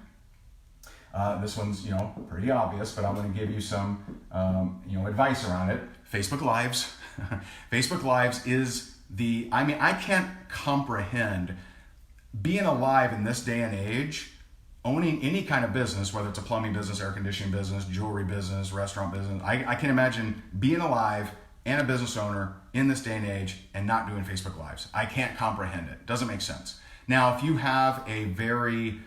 this one's pretty obvious, but I'm going to give you some advice around it. Facebook Lives. Facebook Lives is I can't comprehend being alive in this day and age, owning any kind of business, whether it's a plumbing business, air conditioning business, jewelry business, restaurant business. I can imagine being alive and a business owner in this day and age and not doing Facebook Lives. I can't comprehend it. Doesn't make sense. Now, if you have a very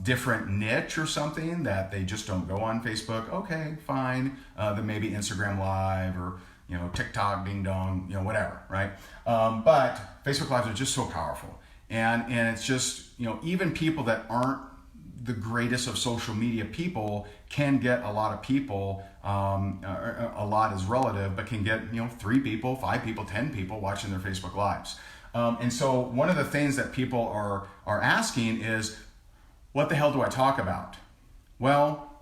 different niche or something that they just don't go on Facebook, okay, fine. Then maybe Instagram Live or TikTok, ding dong, whatever, right? But Facebook Lives are just so powerful, and it's just even people that aren't the greatest of social media people can get a lot of people. A lot is relative, but can get 3 people, 5 people, 10 people watching their Facebook Lives. And so one of the things that people are asking is, what the hell do I talk about? Well,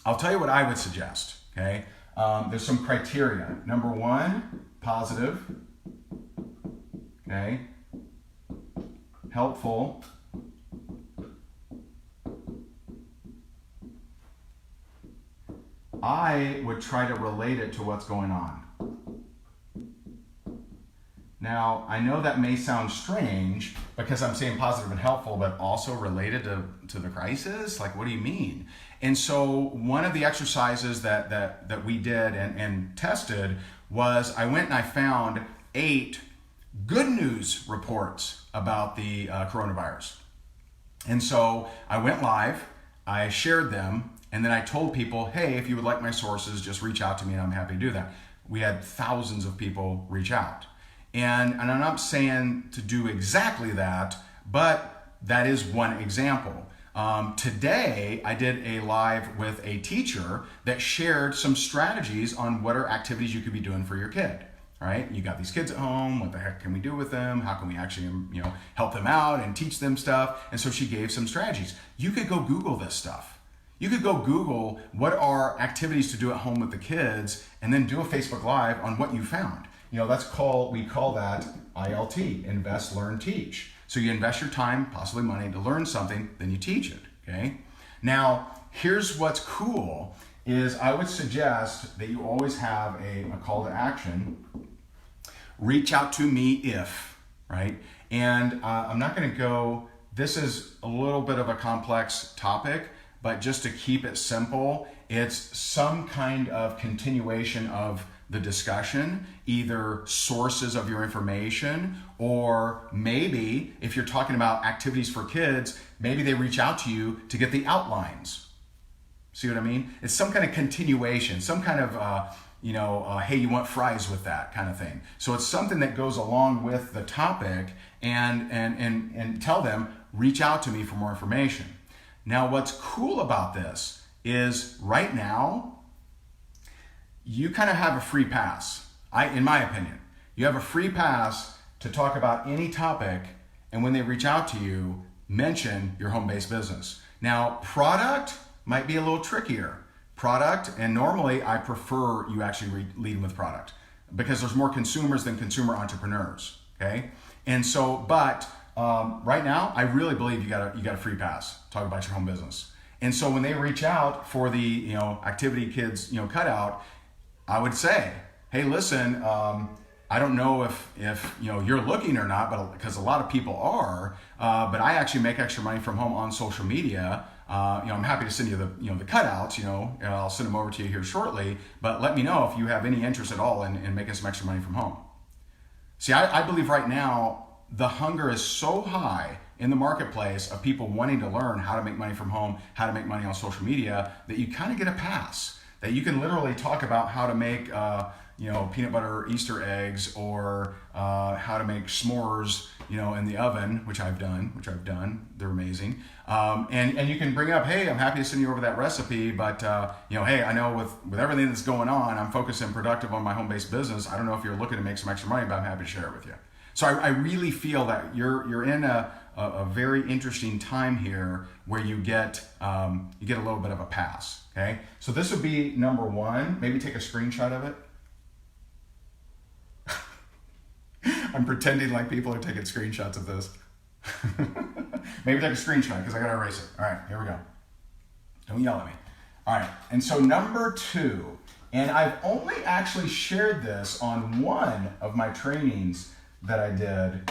I'll tell you what I would suggest. Okay, there's some criteria. Number 1, positive. Okay, helpful. I would try to relate it to what's going on. Now, I know that may sound strange because I'm saying positive and helpful, but also related to the crisis. Like, what do you mean? And so one of the exercises that we did and tested was I went and I found 8 good news reports about the coronavirus. And so I went live, I shared them, and then I told people, hey, if you would like my sources, just reach out to me and I'm happy to do that. we had thousands of people reach out. And I'm not saying to do exactly that, but that is one example. Today, I did a live with a teacher that shared some strategies on what are activities you could be doing for your kid. Right? You got these kids at home. What the heck can we do with them? How can we actually, help them out and teach them stuff? And so she gave some strategies. You could go Google this stuff. You could go Google what are activities to do at home with the kids, and then do a Facebook Live on what you found. We call that ILT, invest, learn, teach. So you invest your time, possibly money, to learn something, then you teach it. Okay. Now, here's what's cool is I would suggest that you always have a call to action. Reach out to me if, right? And I'm not going to go, this is a little bit of a complex topic, but just to keep it simple, it's some kind of continuation of the discussion, either sources of your information, or maybe if you're talking about activities for kids, maybe they reach out to you to get the outlines. See what I mean? It's some kind of continuation, some kind of, hey, you want fries with that kind of thing. So it's something that goes along with the topic, and tell them, reach out to me for more information. Now, what's cool about this is right now, you kind of have a free pass. In my opinion, you have a free pass to talk about any topic, and when they reach out to you, mention your home-based business. Now, product might be a little trickier. Product, and normally I prefer you actually lead with product because there's more consumers than consumer entrepreneurs, okay? And so, but right now, I really believe you got a free pass. Talk about your home business. And so when they reach out for the activity kids cutout, I would say, hey, listen, I don't know if you're looking or not, but because a lot of people are, but I actually make extra money from home on social media. I'm happy to send you the cutouts. And I'll send them over to you here shortly. But let me know if you have any interest at all in making some extra money from home. See, I believe right now the hunger is so high in the marketplace of people wanting to learn how to make money from home, how to make money on social media, that you kind of get a pass. That you can literally talk about how to make peanut butter Easter eggs, or how to make s'mores in the oven, which I've done. They're amazing. And you can bring up, hey, I'm happy to send you over that recipe, but hey, I know with everything that's going on, I'm focused and productive on my home-based business. I don't know if you're looking to make some extra money, but I'm happy to share it with you. So I really feel that you're in a very interesting time here where you get a little bit of a pass. Okay, so this would be number one. Maybe take a screenshot of it. I'm pretending like people are taking screenshots of this. Maybe take a screenshot because I got to erase it. All right, here we go. Don't yell at me. All right, and so number two, and I've only actually shared this on one of my trainings that I did.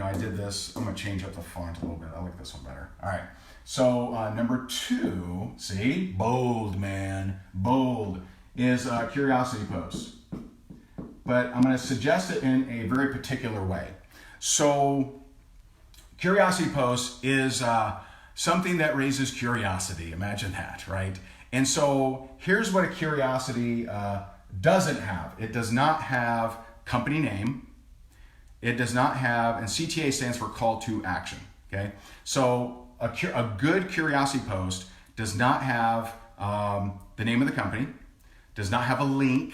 I did this. I'm going to change up the font a little bit. I like this one better. All right. So number two, see, bold, man, bold, is curiosity posts. But I'm going to suggest it in a very particular way. So curiosity posts is something that raises curiosity. Imagine that, right? And so here's what a curiosity doesn't have. It does not have company name. It does not have, and CTA stands for call to action, okay? So a good curiosity post does not have the name of the company, does not have a link,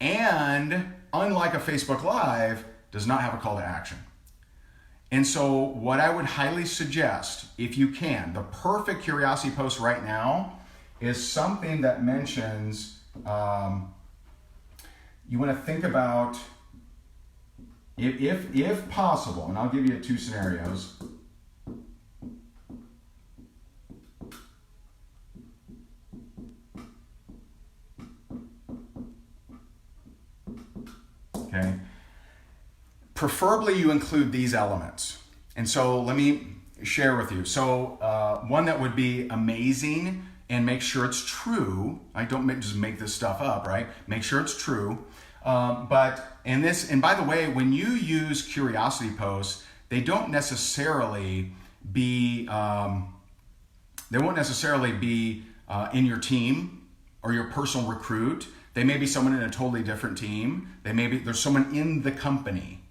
and unlike a Facebook Live, does not have a call to action. And so what I would highly suggest, if you can, the perfect curiosity post right now is something that mentions, you want to think about, if possible, and I'll give you two scenarios. Okay. Preferably you include these elements. And so let me share with you. So one that would be amazing, and make sure it's true. I don't just make this stuff up, right? Make sure it's true. And by the way, when you use curiosity posts, they won't necessarily be in your team or your personal recruit. They may be someone in a totally different team. There's someone in the company,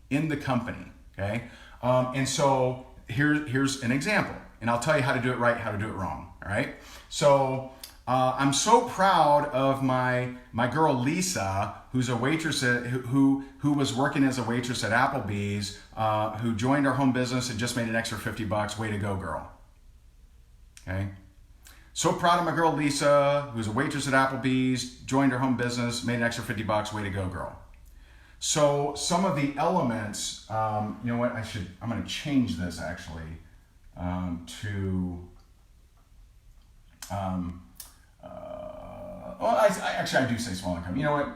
okay? And so here's an example, and I'll tell you how to do it right, how to do it wrong, all right? So I'm so proud of my girl Lisa, who's a waitress who was working as a waitress at Applebee's, who joined our home business and just made an extra $50. Way to go, girl. Okay. So proud of my girl Lisa, who's a waitress at Applebee's, joined our home business, made an extra $50. Way to go, girl. So some of the elements, you know what? I'm going to change this actually to. I do say small income. You know what?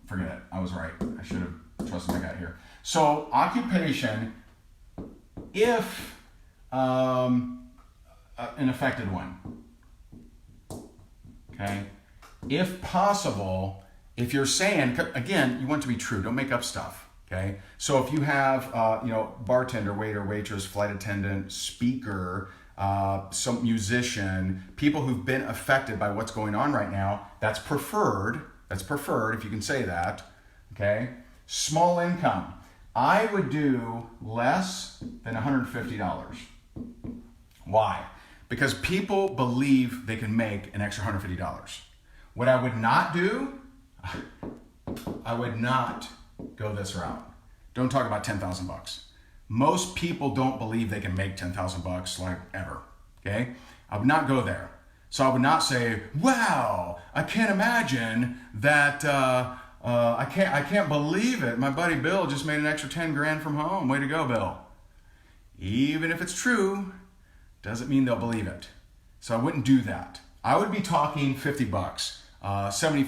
Forget it. I was right. I should have trusted my gut here. So occupation, if an affected one, okay? If possible, if you're saying, again, you want it to be true. Don't make up stuff, okay? So if you have, bartender, waiter, waitress, flight attendant, speaker, some musician, people who've been affected by what's going on right now, that's preferred, if you can say that, okay? Small income, I would do less than $150. Why? Because people believe they can make an extra $150. What I would not do, I would not go this route. Don't talk about $10,000. Most people don't believe they can make $10,000 like ever, okay? I would not go there. So I would not say, wow, I can't imagine that, I can't believe it. My buddy Bill just made an extra 10 grand from home. Way to go, Bill. Even if it's true, doesn't mean they'll believe it. So I wouldn't do that. I would be talking $50, $75,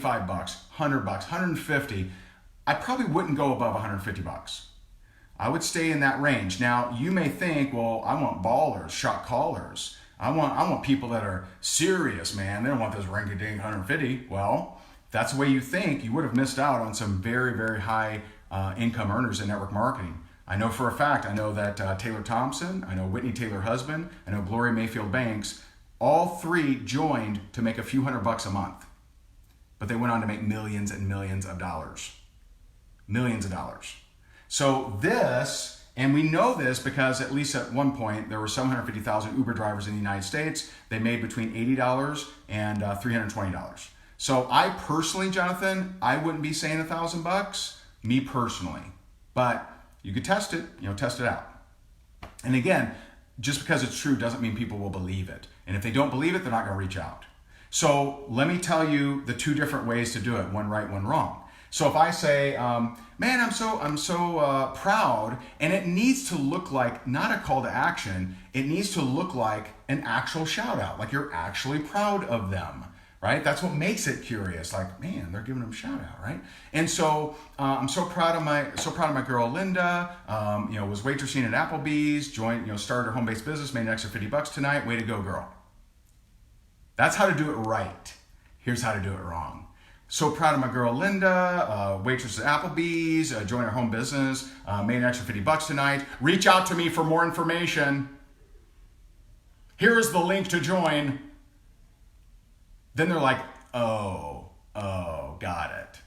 $100, $150. I probably wouldn't go above $150. I would stay in that range. Now, you may think, well, I want ballers, shot callers. I want people that are serious, man. They don't want this rinky-dink 150. Well, if that's the way you think, you would have missed out on some very, very high income earners in network marketing. I know for a fact, I know that Taylor Thompson, I know Whitney Taylor husband, I know Gloria Mayfield Banks, all three joined to make a few $100 a month. But they went on to make millions and millions of dollars. Millions of dollars. So this, and we know this because at least at one point there were 750,000 Uber drivers in the United States. They made between $80 and $320. So I personally, Jonathan, I wouldn't be saying $1,000, me personally, but you could test it, test it out. And again, just because it's true doesn't mean people will believe it. And if they don't believe it, they're not going to reach out. So let me tell you the two different ways to do it, one right, one wrong. So if I say, man, I'm so proud, and it needs to look like not a call to action, it needs to look like an actual shout out, like you're actually proud of them, right? That's what makes it curious. Like, man, they're giving them a shout out, right? And so I'm so proud of my girl Linda. Was waitressing at Applebee's, joined, started her home-based business, made an extra $50 tonight. Way to go, girl. That's how to do it right. Here's how to do it wrong. So proud of my girl Linda, waitress at Applebee's, joined our home business, made an extra $50 tonight. Reach out to me for more information. Here is the link to join. Then they're like, oh, got it.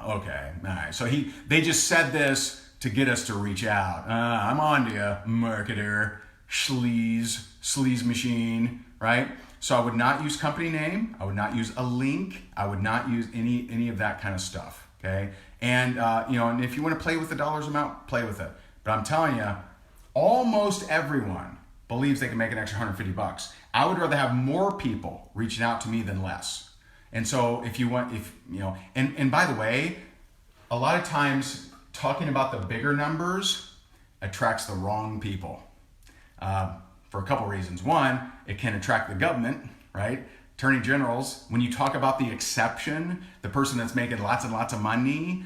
Okay, nice. So they just said this to get us to reach out. I'm on to you, marketer, sleaze machine, right? So I would not use company name. I would not use a link. I would not use any of that kind of stuff. Okay, and and if you want to play with the dollars amount, play with it. But I'm telling you, almost everyone believes they can make an extra $150. I would rather have more people reaching out to me than less. And so and by the way, a lot of times talking about the bigger numbers attracts the wrong people. For a couple reasons. One, it can attract the government, right? Attorney generals, when you talk about the exception, the person that's making lots and lots of money,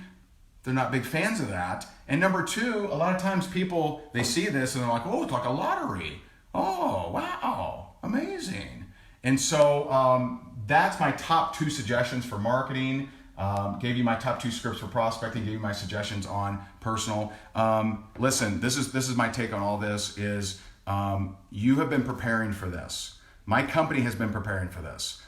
they're not big fans of that. And number two, a lot of times people, they see this and they're like, oh, it's like a lottery. Oh, wow, amazing. And so that's my top two suggestions for marketing. Gave you my top two scripts for prospecting, gave you my suggestions on personal. Listen, this is my take on all this is, you have been preparing for this. My company has been preparing for this.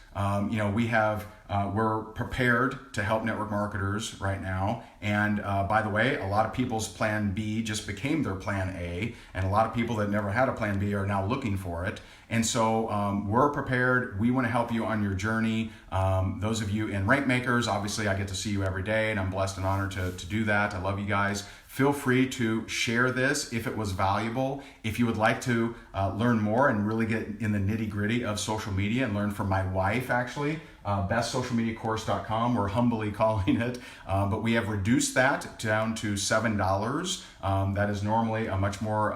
We have we're prepared to help network marketers right now. And by the way, a lot of people's plan B just became their plan A, and a lot of people that never had a plan B are now looking for it. And so we're prepared. We want to help you on your journey. Those of you in Rank Makers, obviously I get to see you every day, and I'm blessed and honored to do that. I love you guys. Feel free to share this if it was valuable. If you would like to learn more and really get in the nitty gritty of social media and learn from my wife, actually, bestsocialmediacourse.com, we're humbly calling it, but we have reduced that down to $7. That is normally a much more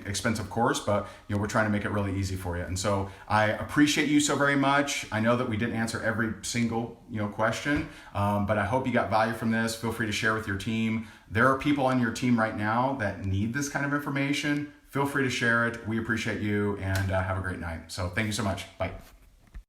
expensive course, but we're trying to make it really easy for you. And so I appreciate you so very much. I know that we didn't answer every single question, but I hope you got value from this. Feel free to share with your team. There are people on your team right now that need this kind of information. Feel free to share it. We appreciate you, and have a great night. So thank you so much. Bye.